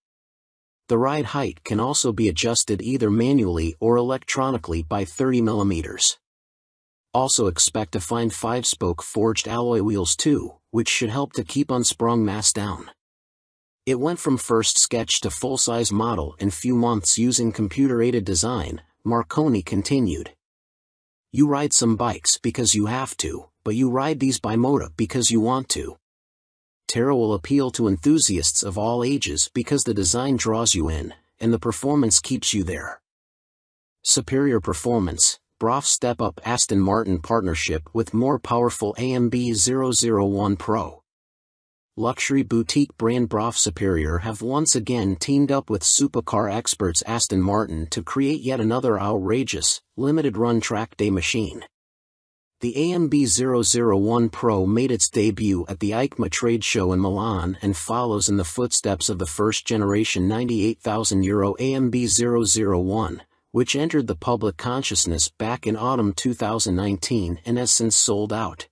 The ride height can also be adjusted either manually or electronically by 30 mm. Also expect to find 5-spoke forged alloy wheels too, which should help to keep unsprung mass down. It went from first sketch to full-size model in few months using computer-aided design, Marconi continued. You ride some bikes because you have to, but you ride these Bimota because you want to. Terra will appeal to enthusiasts of all ages because the design draws you in, and the performance keeps you there. Superior performance, BROF Step Up Aston Martin partnership with more powerful AMB 001 Pro. Luxury boutique brand BROF Superior have once again teamed up with supercar experts Aston Martin to create yet another outrageous, limited-run track day machine. The AMB 001 Pro made its debut at the EICMA trade show in Milan and follows in the footsteps of the first-generation €98,000 AMB 001, which entered the public consciousness back in autumn 2019 and has since sold out.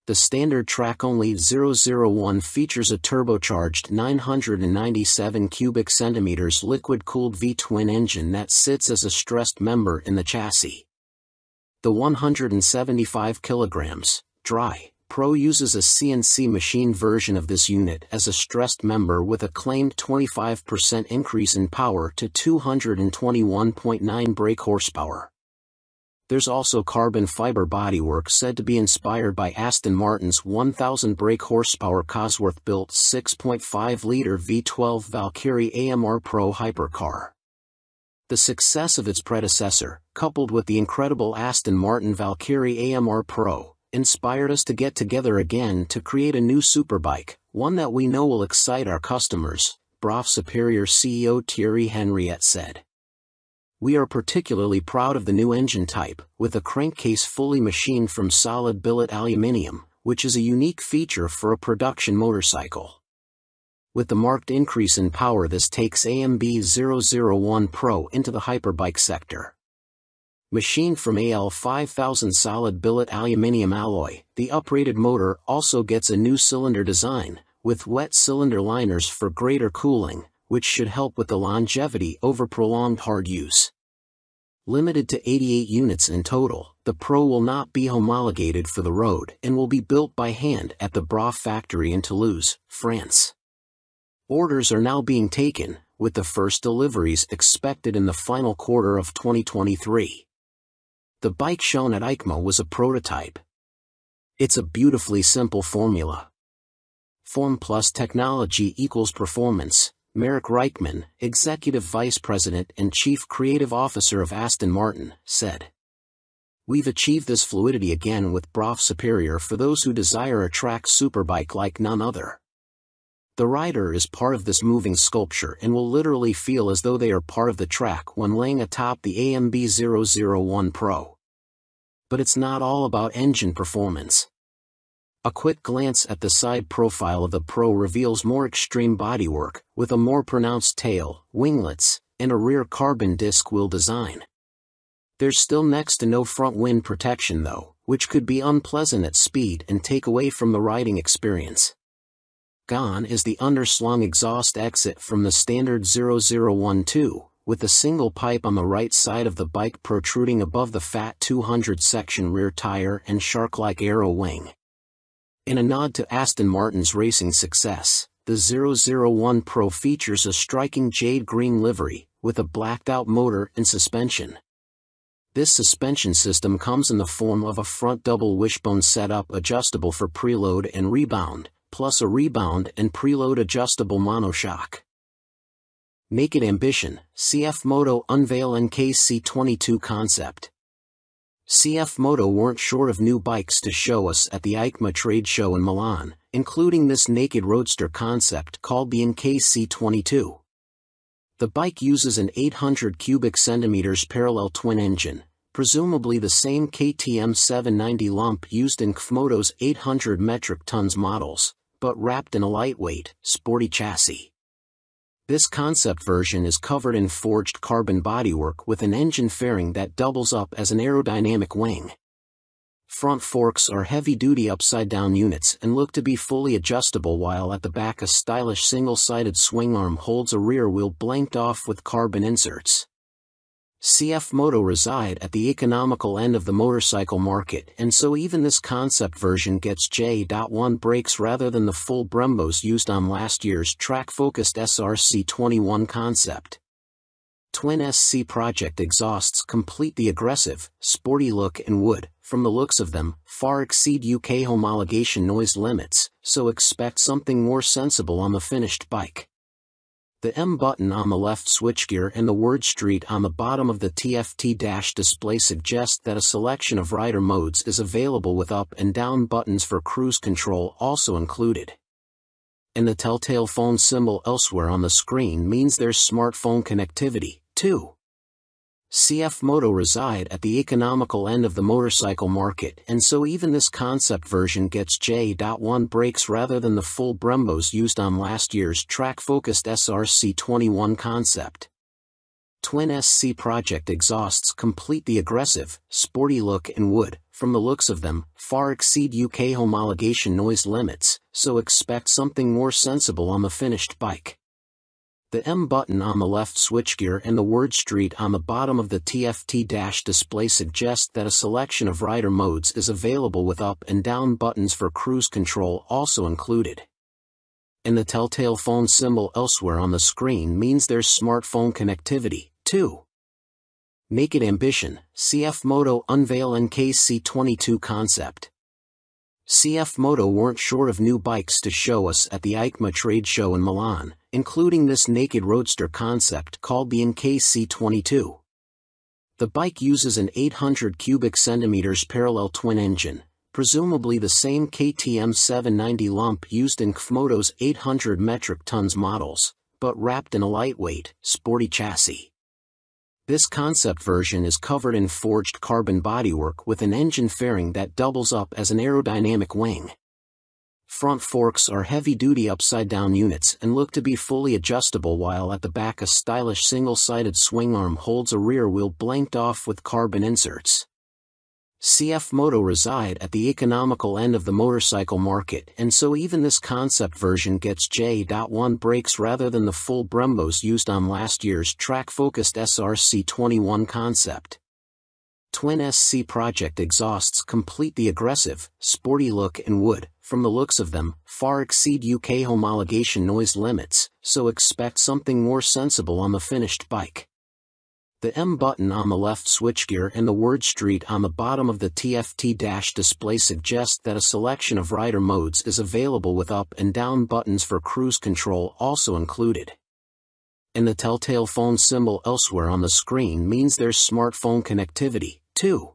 The standard track-only 001 features a turbocharged 997 cubic centimeters liquid-cooled V-twin engine that sits as a stressed member in the chassis. The 175 kilograms, dry, Pro uses a CNC machine version of this unit as a stressed member with a claimed 25% increase in power to 221.9 brake horsepower. There's also carbon fiber bodywork said to be inspired by Aston Martin's 1,000 brake horsepower Cosworth-built 6.5-liter V12 Valkyrie AMR Pro hypercar. The success of its predecessor, coupled with the incredible Aston Martin Valkyrie AMR Pro, inspired us to get together again to create a new superbike, one that we know will excite our customers, BROF Superior CEO Thierry Henriette said. We are particularly proud of the new engine type, with a crankcase fully machined from solid billet aluminium, which is a unique feature for a production motorcycle. With the marked increase in power, this takes AMB 001 Pro into the hyperbike sector. Machined from AL 5000 solid billet aluminium alloy, the uprated motor also gets a new cylinder design, with wet cylinder liners for greater cooling, which should help with the longevity over prolonged hard use. Limited to 88 units in total, the Pro will not be homologated for the road and will be built by hand at the BROF factory in Toulouse, France. Orders are now being taken, with the first deliveries expected in the final quarter of 2023. The bike shown at EICMA was a prototype. It's a beautifully simple formula. Form plus technology equals performance, Marek Reichman, Executive Vice President and Chief Creative Officer of Aston Martin, said. We've achieved this fluidity again with BROF Superior for those who desire a track superbike like none other. The rider is part of this moving sculpture and will literally feel as though they are part of the track when laying atop the AMB 001 Pro. But it's not all about engine performance. A quick glance at the side profile of the Pro reveals more extreme bodywork, with a more pronounced tail, winglets, and a rear carbon disc wheel design. There's still next to no front wind protection though, which could be unpleasant at speed and take away from the riding experience. Gone is the underslung exhaust exit from the standard 001 too, with a single pipe on the right side of the bike protruding above the fat 200 section rear tire and shark-like aero wing. In a nod to Aston Martin's racing success, the 001 Pro features a striking jade green livery, with a blacked-out motor and suspension. This suspension system comes in the form of a front double wishbone setup adjustable for preload and rebound, plus a rebound and preload adjustable monoshock. Naked Ambition, CF Moto unveil NKC22 concept. CF Moto weren't short of new bikes to show us at the EICMA trade show in Milan, including this naked roadster concept called the NKC22. The bike uses an 800 cubic centimeters parallel twin engine, presumably the same KTM 790 lump used in Kfmoto's 800 metric tons models, but wrapped in a lightweight, sporty chassis. This concept version is covered in forged carbon bodywork with an engine fairing that doubles up as an aerodynamic wing. Front forks are heavy-duty upside-down units and look to be fully adjustable, while at the back a stylish single-sided swing arm holds a rear wheel blanked off with carbon inserts. CF Moto reside at the economical end of the motorcycle market, and so even this concept version gets J.1 brakes rather than the full Brembos used on last year's track-focused SRC21 concept. Twin SC Project exhausts complete the aggressive, sporty look and would, from the looks of them, far exceed UK homologation noise limits, so expect something more sensible on the finished bike. The M button on the left switchgear and the word Street on the bottom of the TFT dash display suggest that a selection of rider modes is available with up and down buttons for cruise control also included. And the telltale phone symbol elsewhere on the screen means there's smartphone connectivity, too. CF Moto reside at the economical end of the motorcycle market, and so even this concept version gets J.1 brakes rather than the full Brembos used on last year's track-focused SRC21 concept. Twin SC Project exhausts complete the aggressive, sporty look and would, from the looks of them, far exceed UK homologation noise limits, so expect something more sensible on the finished bike. The M button on the left switchgear and the word Street on the bottom of the TFT dash display suggest that a selection of rider modes is available with up and down buttons for cruise control also included. And the telltale phone symbol elsewhere on the screen means there's smartphone connectivity, too. Naked Ambition, CF Moto unveil NKC22 concept. CF Moto weren't short of new bikes to show us at the EICMA trade show in Milan, including this naked roadster concept called the NKC22. The bike uses an 800 cubic centimeters parallel twin engine, presumably the same KTM 790 lump used in Kfmoto's 800 metric tons models, but wrapped in a lightweight, sporty chassis. This concept version is covered in forged carbon bodywork with an engine fairing that doubles up as an aerodynamic wing. Front forks are heavy-duty upside-down units and look to be fully adjustable, while at the back a stylish single-sided swing arm holds a rear wheel blanked off with carbon inserts. CF Moto reside at the economical end of the motorcycle market, and so even this concept version gets J.1 brakes rather than the full Brembos used on last year's track-focused SRC21 concept. Twin SC Project exhausts complete the aggressive, sporty look and would, from the looks of them, far exceed UK homologation noise limits, so expect something more sensible on the finished bike. The M button on the left switchgear and the word Street on the bottom of the TFT dash display suggest that a selection of rider modes is available with up and down buttons for cruise control also included. And the telltale phone symbol elsewhere on the screen means there's smartphone connectivity, too.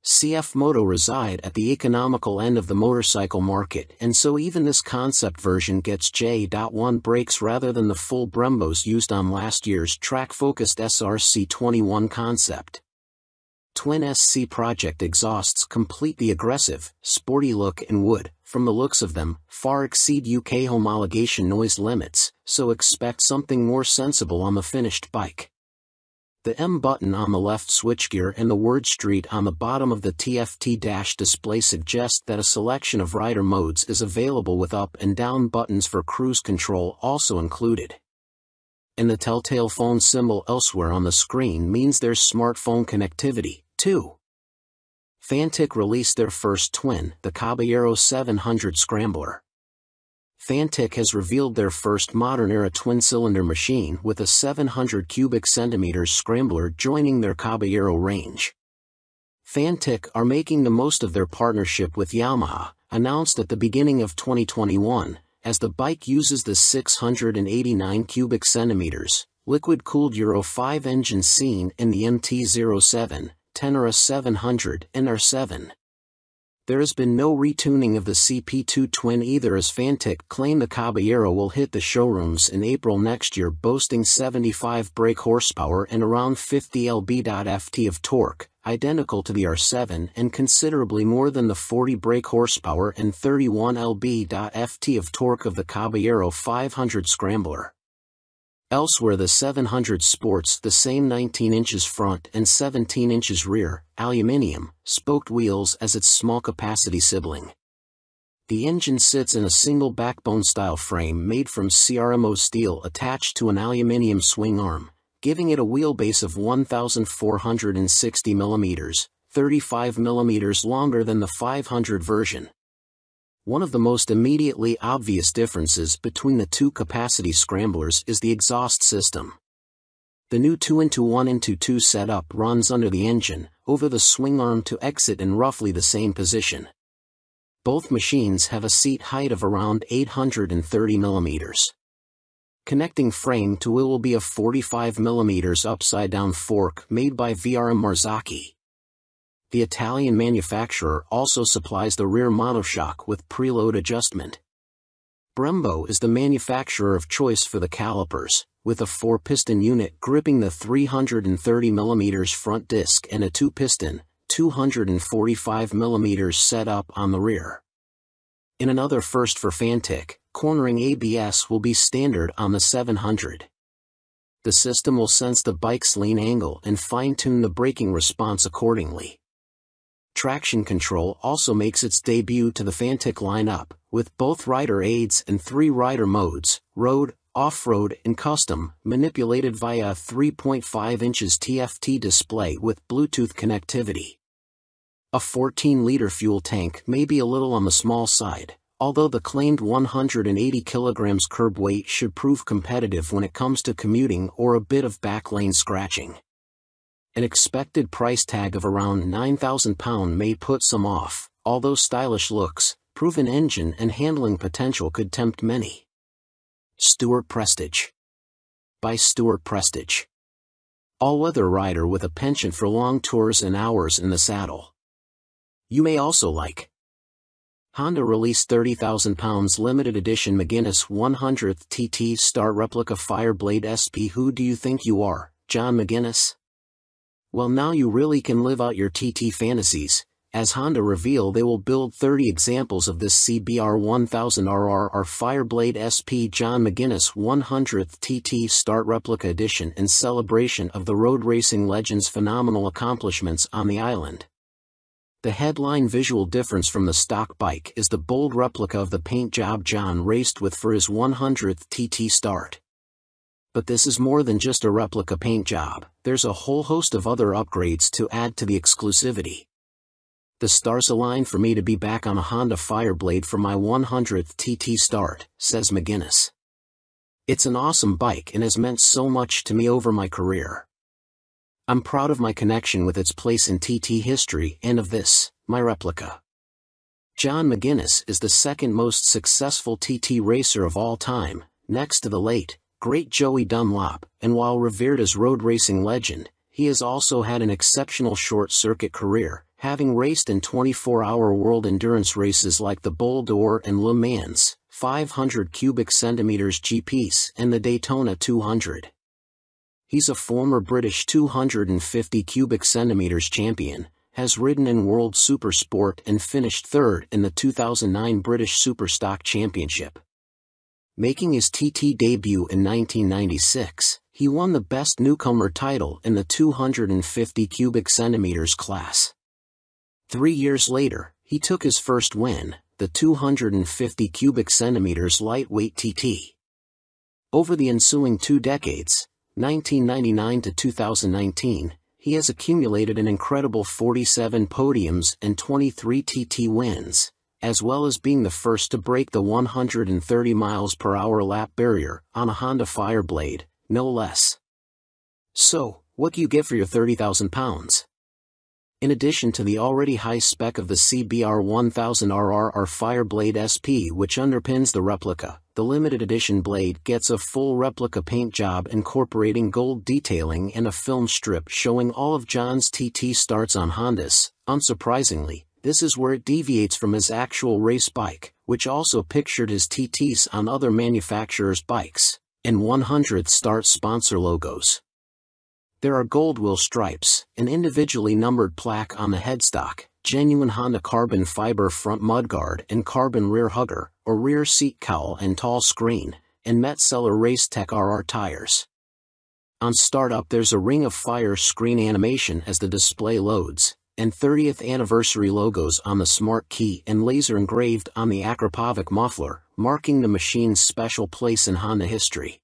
CF Moto reside at the economical end of the motorcycle market, and so even this concept version gets J.1 brakes rather than the full Brembos used on last year's track-focused SRC21 concept. Twin SC Project exhausts complete the aggressive, sporty look and would, from the looks of them, far exceed UK homologation noise limits, so expect something more sensible on the finished bike. The M button on the left switchgear and the word Street on the bottom of the TFT dash display suggest that a selection of rider modes is available with up and down buttons for cruise control also included. and the telltale phone symbol elsewhere on the screen means there's smartphone connectivity, too. Fantic released their first twin, the Caballero 700 Scrambler. Fantic has revealed their first modern-era twin-cylinder machine with a 700 cubic centimeters scrambler joining their Caballero range. Fantic are making the most of their partnership with Yamaha, announced at the beginning of 2021, as the bike uses the 689 cubic centimeters, liquid-cooled Euro 5 engine seen in the MT-07, Tenere 700 and R7. There has been no retuning of the CP2 twin either, as Fantic claim the Caballero will hit the showrooms in April next year, boasting 75 brake horsepower and around 50 lb-ft of torque, identical to the R7 and considerably more than the 40 brake horsepower and 31 lb-ft of torque of the Caballero 500 Scrambler. Elsewhere, the 700 sports the same 19 inches front and 17 inches rear, aluminium, spoked wheels as its small-capacity sibling. The engine sits in a single backbone-style frame made from CRMO steel attached to an aluminium swing arm, giving it a wheelbase of 1,460 mm, 35 mm longer than the 500 version. One of the most immediately obvious differences between the two capacity scramblers is the exhaust system. The new 2-into-1-into-2 setup runs under the engine, over the swing arm to exit in roughly the same position. Both machines have a seat height of around 830 mm. Connecting frame to wheel will be a 45 mm upside-down fork made by VRM Marzocchi. The Italian manufacturer also supplies the rear monoshock with preload adjustment. Brembo is the manufacturer of choice for the calipers, with a 4-piston unit gripping the 330 mm front disc and a 2-piston, 245 mm setup on the rear. In another first for Fantic, cornering ABS will be standard on the 700. The system will sense the bike's lean angle and fine-tune the braking response accordingly. Traction control also makes its debut to the Fantic lineup, with both rider aids and 3 rider modes, road, off-road and custom, manipulated via a 3.5 inches TFT display with Bluetooth connectivity. A 14-liter fuel tank may be a little on the small side, although the claimed 180 kilograms curb weight should prove competitive when it comes to commuting or a bit of backlane scratching. An expected price tag of around £9,000 may put some off, although stylish looks, proven engine and handling potential could tempt many. Stuart Prestige. By Stuart Prestige. All-weather rider with a penchant for long tours and hours in the saddle. You may also like. Honda released £30,000 limited edition McGuinness 100th TT Star Replica Fireblade SP. Who do you think you are, John McGuinness? Well, now you really can live out your TT fantasies, as Honda reveal they will build 30 examples of this CBR 1000RR Fireblade SP John McGuinness 100th TT Start Replica Edition in celebration of the road racing legend's phenomenal accomplishments on the island. The headline visual difference from the stock bike is the bold replica of the paint job John raced with for his 100th TT Start. But this is more than just a replica paint job, there's a whole host of other upgrades to add to the exclusivity. The stars align for me to be back on a Honda Fireblade for my 100th TT Start, says McGuinness. It's an awesome bike and has meant so much to me over my career. I'm proud of my connection with its place in TT history and of this, my replica. John McGuinness is the second most successful TT racer of all time, next to the late, great Joey Dunlop, and while revered as road racing legend, he has also had an exceptional short-circuit career, having raced in 24-hour world endurance races like the Bol d'Or and Le Mans, 500 cubic centimeters GPs, and the Daytona 200. He's a former British 250 cubic centimeters champion, has ridden in World Supersport and finished third in the 2009 British Superstock Championship. Making his TT debut in 1996, he won the Best Newcomer title in the 250 cubic centimeters class. 3 years later, he took his first win, the 250 cubic centimeters lightweight TT. Over the ensuing 2 decades, 1999 to 2019, he has accumulated an incredible 47 podiums and 23 TT wins, as well as being the first to break the 130 mph lap barrier on a Honda Fireblade, no less. So, what do you get for your £30,000? In addition to the already high spec of the CBR 1000RR Fireblade SP which underpins the replica, the limited edition blade gets a full replica paint job incorporating gold detailing and a film strip showing all of John's TT starts on Hondas. Unsurprisingly, this is where it deviates from his actual race bike, which also pictured his TTs on other manufacturers' bikes, and 100th start sponsor logos. There are gold wheel stripes, an individually numbered plaque on the headstock, genuine Honda carbon fiber front mudguard and carbon rear hugger, or rear seat cowl and tall screen, and Metzeler Racetech RR tires. On startup there's a Ring of Fire screen animation as the display loads, and 30th anniversary logos on the smart key and laser engraved on the Akrapovic muffler, marking the machine's special place in Honda history.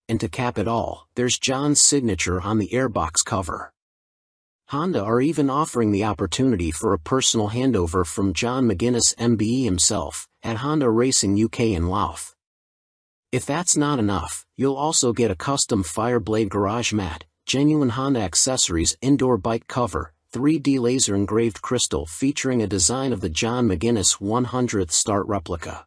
And to cap it all, there's John's signature on the airbox cover. Honda are even offering the opportunity for a personal handover from John McGuinness MBE himself, at Honda Racing UK in Louth. If that's not enough, you'll also get a custom Fireblade garage mat, genuine Honda accessories indoor bike cover, 3D laser engraved crystal featuring a design of the John McGuinness 100th start replica.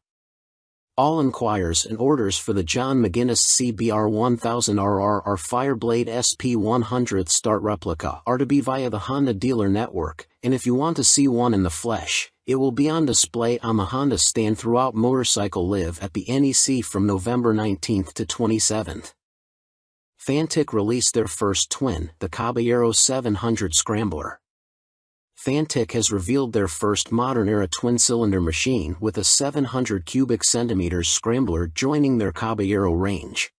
All inquiries and orders for the John McGuinness CBR 1000RR Fireblade SP 100th start replica are to be via the Honda dealer network, and if you want to see one in the flesh, it will be on display on the Honda stand throughout Motorcycle Live at the NEC from November 19th to 27th. Fantic released their first twin, the Caballero 700 Scrambler. Fantic has revealed their first modern-era twin-cylinder machine with a 700 cubic centimeters scrambler joining their Caballero range.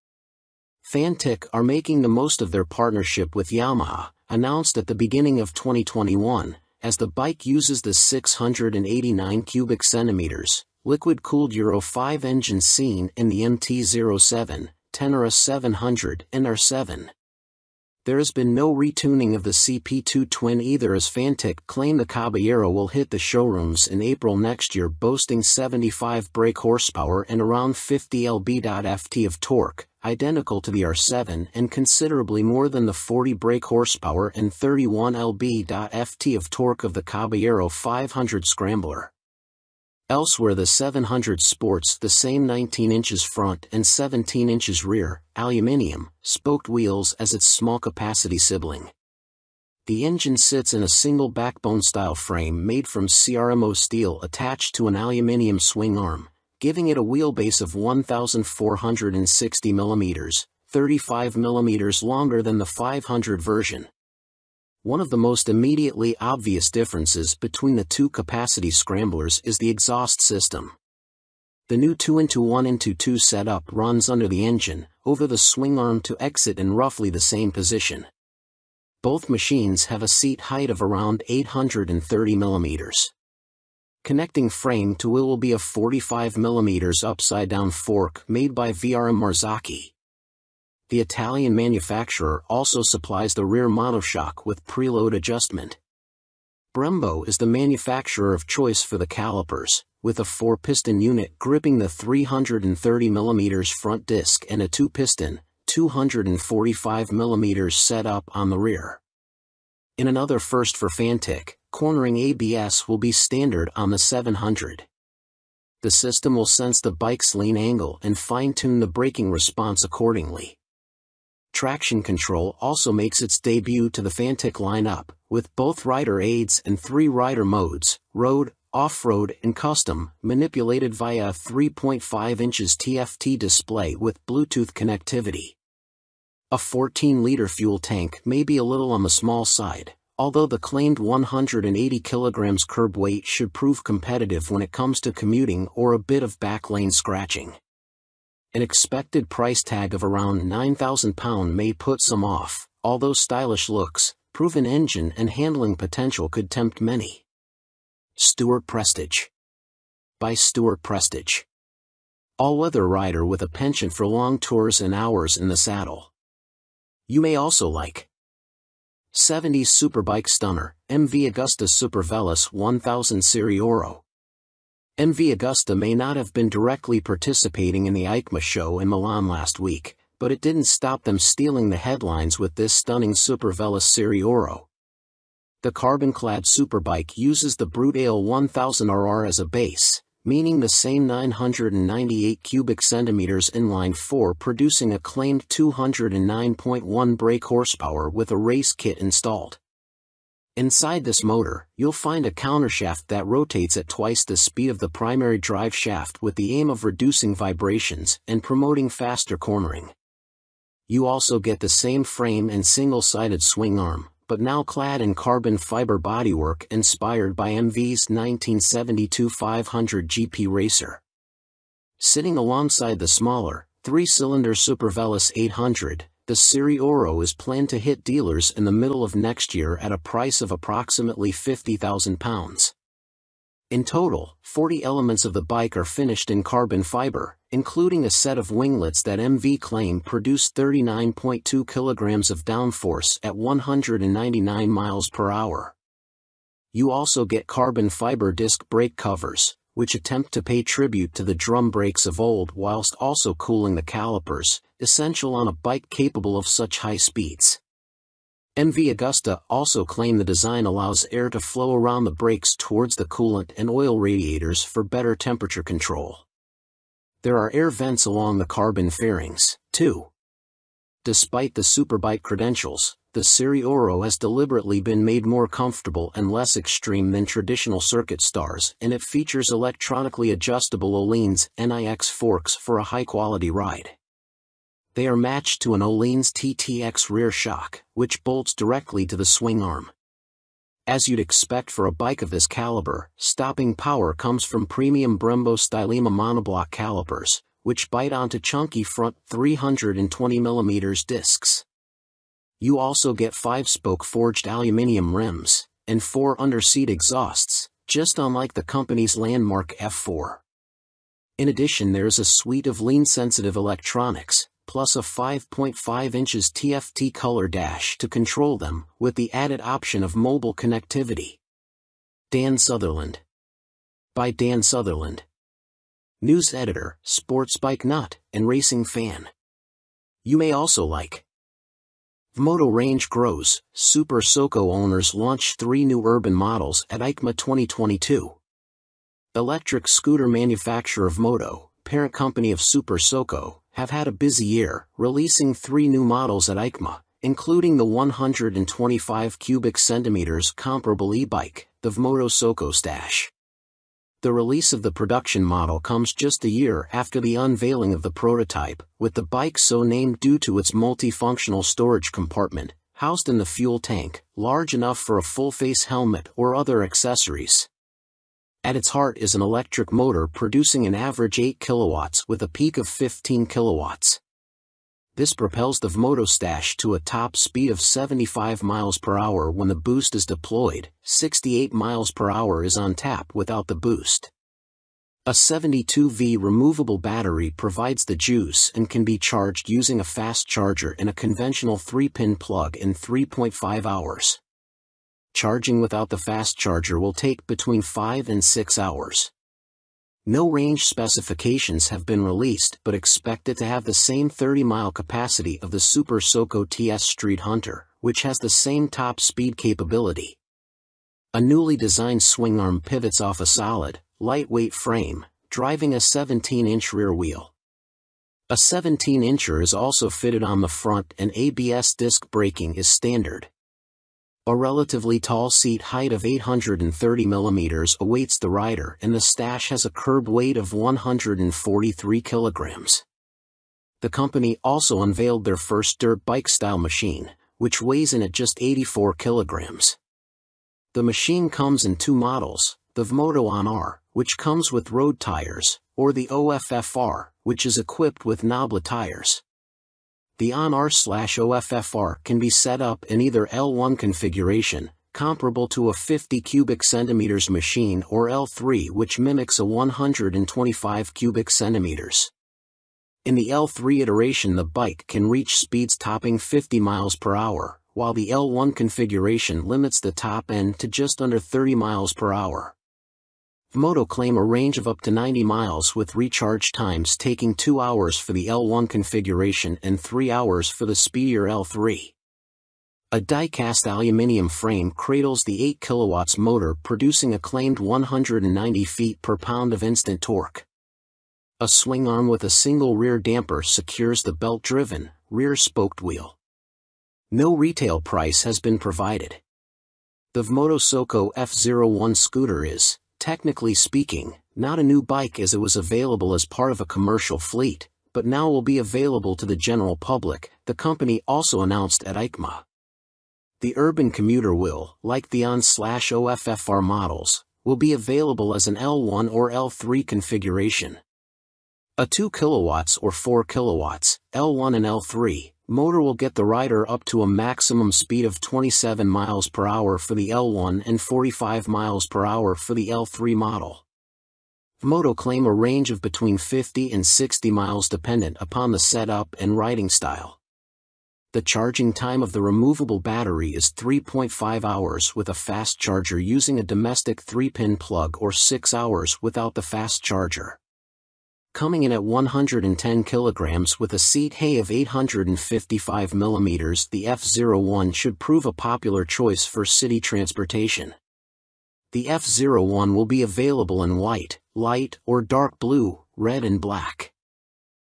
Fantic are making the most of their partnership with Yamaha, announced at the beginning of 2021, as the bike uses the 689 cubic centimeters, liquid-cooled Euro 5 engine seen in the MT-07, Tenere 700 and R7. There has been no retuning of the CP2 twin either, as Fantic claim the Caballero will hit the showrooms in April next year, boasting 75 brake horsepower and around 50 lb.ft of torque, identical to the R7 and considerably more than the 40 brake horsepower and 31 lb.ft of torque of the Caballero 500 Scrambler. Elsewhere the 700 sports the same 19 inches front and 17 inches rear, aluminium, spoked wheels as its small capacity sibling. The engine sits in a single backbone-style frame made from CRMO steel attached to an aluminium swing arm, giving it a wheelbase of 1,460 mm, 35 mm longer than the 500 version. One of the most immediately obvious differences between the two capacity scramblers is the exhaust system. The new 2-into-1-into-2 setup runs under the engine, over the swing arm to exit in roughly the same position. Both machines have a seat height of around 830 mm. Connecting frame to wheel will be a 45 mm upside-down fork made by VRM Marzocchi. The Italian manufacturer also supplies the rear monoshock with preload adjustment. Brembo is the manufacturer of choice for the calipers, with a 4-piston unit gripping the 330 mm front disc and a 2-piston, 245 mm setup on the rear. In another first for Fantic, cornering ABS will be standard on the 700. The system will sense the bike's lean angle and fine-tune the braking response accordingly. Traction control also makes its debut to the Fantic lineup, with both rider aids and 3 rider modes, road, off-road and custom, manipulated via a 3.5 inches TFT display with Bluetooth connectivity. A 14-liter fuel tank may be a little on the small side, although the claimed 180 kg curb weight should prove competitive when it comes to commuting or a bit of backlane scratching. An expected price tag of around £9,000 may put some off, although stylish looks, proven engine and handling potential could tempt many. Stuart Prestige. By Stuart Prestige. all-weather rider with a penchant for long tours and hours in the saddle. You may also like 70s Superbike Stunner, MV Agusta Super Veloce 1000 Serie Oro. MV Agusta may not have been directly participating in the EICMA show in Milan last week, but it didn't stop them stealing the headlines with this stunning Super Veloce Serie Oro. The carbon-clad superbike uses the Brute Ale 1000RR as a base, meaning the same 998 cubic centimeters inline-4, producing a claimed 209.1 brake horsepower with a race kit installed. Inside this motor, you'll find a countershaft that rotates at twice the speed of the primary drive shaft with the aim of reducing vibrations and promoting faster cornering. You also get the same frame and single-sided swing arm, but now clad in carbon fiber bodywork inspired by MV's 1972 500 GP Racer. Sitting alongside the smaller, 3-cylinder Super Veloce 800, the Serie Oro is planned to hit dealers in the middle of next year at a price of approximately £50,000. In total, 40 elements of the bike are finished in carbon fiber, including a set of winglets that MV claim produce 39.2 kilograms of downforce at 199 miles per hour. You also get carbon fiber disc brake covers, which attempt to pay tribute to the drum brakes of old whilst also cooling the calipers, essential on a bike capable of such high speeds. MV Agusta also claim the design allows air to flow around the brakes towards the coolant and oil radiators for better temperature control. There are air vents along the carbon fairings, too. Despite the superbike credentials, the Serie Oro has deliberately been made more comfortable and less extreme than traditional circuit stars, and it features electronically adjustable Öhlins NIX forks for a high-quality ride. They are matched to an Öhlins TTX rear shock, which bolts directly to the swing arm. As you'd expect for a bike of this caliber, stopping power comes from premium Brembo Stylema monoblock calipers, which bite onto chunky front 320mm discs. You also get 5-spoke forged aluminium rims, and 4 under-seat exhausts, just unlike the company's landmark F4. In addition, there's a suite of lean-sensitive electronics, plus a 5.5 inches TFT color dash to control them, with the added option of mobile connectivity. Dan Sutherland. By Dan Sutherland. News editor, sports bike nut, and racing fan. You may also like Vmoto range grows, Super Soco owners launch 3 new urban models at EICMA 2022. Electric scooter manufacturer Vmoto, parent company of Super Soco, have had a busy year, releasing 3 new models at EICMA, including the 125 cubic centimeters comparable e-bike, the Vmoto Soco Stash. The release of the production model comes just a year after the unveiling of the prototype, with the bike so named due to its multifunctional storage compartment, housed in the fuel tank, large enough for a full-face helmet or other accessories. At its heart is an electric motor producing an average 8 kilowatts with a peak of 15 kilowatts. This propels the Vmoto Stash to a top speed of 75 miles per hour when the boost is deployed. 68 miles per hour is on tap without the boost. A 72V removable battery provides the juice and can be charged using a fast charger in a conventional 3-pin plug in 3.5 hours. Charging without the fast charger will take between 5 and 6 hours. No range specifications have been released, but expect it to have the same 30-mile capacity of the Super Soco TS Street Hunter, which has the same top speed capability. A newly designed swing arm pivots off a solid, lightweight frame, driving a 17-inch rear wheel. A 17-incher is also fitted on the front, and ABS disc braking is standard. A relatively tall seat height of 830 mm awaits the rider, and the Stash has a curb weight of 143 kilograms. The company also unveiled their first dirt bike-style machine, which weighs in at just 84 kilograms. The machine comes in 2 models, the Vmoto On-R, which comes with road tires, or the OFFR, which is equipped with knoblet tires. The On-R/OFFR can be set up in either L1 configuration, comparable to a 50 cubic centimeters machine, or L3, which mimics a 125 cubic centimeters. In the L3 iteration, the bike can reach speeds topping 50 miles per hour, while the L1 configuration limits the top end to just under 30 miles per hour. Vmoto claim a range of up to 90 miles with recharge times taking 2 hours for the L1 configuration and 3 hours for the speedier L3. A die-cast aluminium frame cradles the 8 kilowatts motor, producing a claimed 190 feet per pound of instant torque. A swing arm with a single rear damper secures the belt-driven, rear-spoked wheel. No retail price has been provided. The Vmoto Soco F01 scooter is, technically speaking, not a new bike as it was available as part of a commercial fleet, but now will be available to the general public, the company also announced at EICMA. The urban commuter will, like the ON/OFFR models, will be available as an L1 or L3 configuration. A 2 kilowatts or 4 kilowatts, L1 and L3, motor will get the rider up to a maximum speed of 27 miles per hour for the L1 and 45 miles per hour for the L3 model. Vmoto claim a range of between 50 and 60 miles dependent upon the setup and riding style. The charging time of the removable battery is 3.5 hours with a fast charger using a domestic 3-pin plug or 6 hours without the fast charger. Coming in at 110 kilograms with a seat height of 855 millimeters, the F01 should prove a popular choice for city transportation. The F01 will be available in white, light or dark blue, red and black.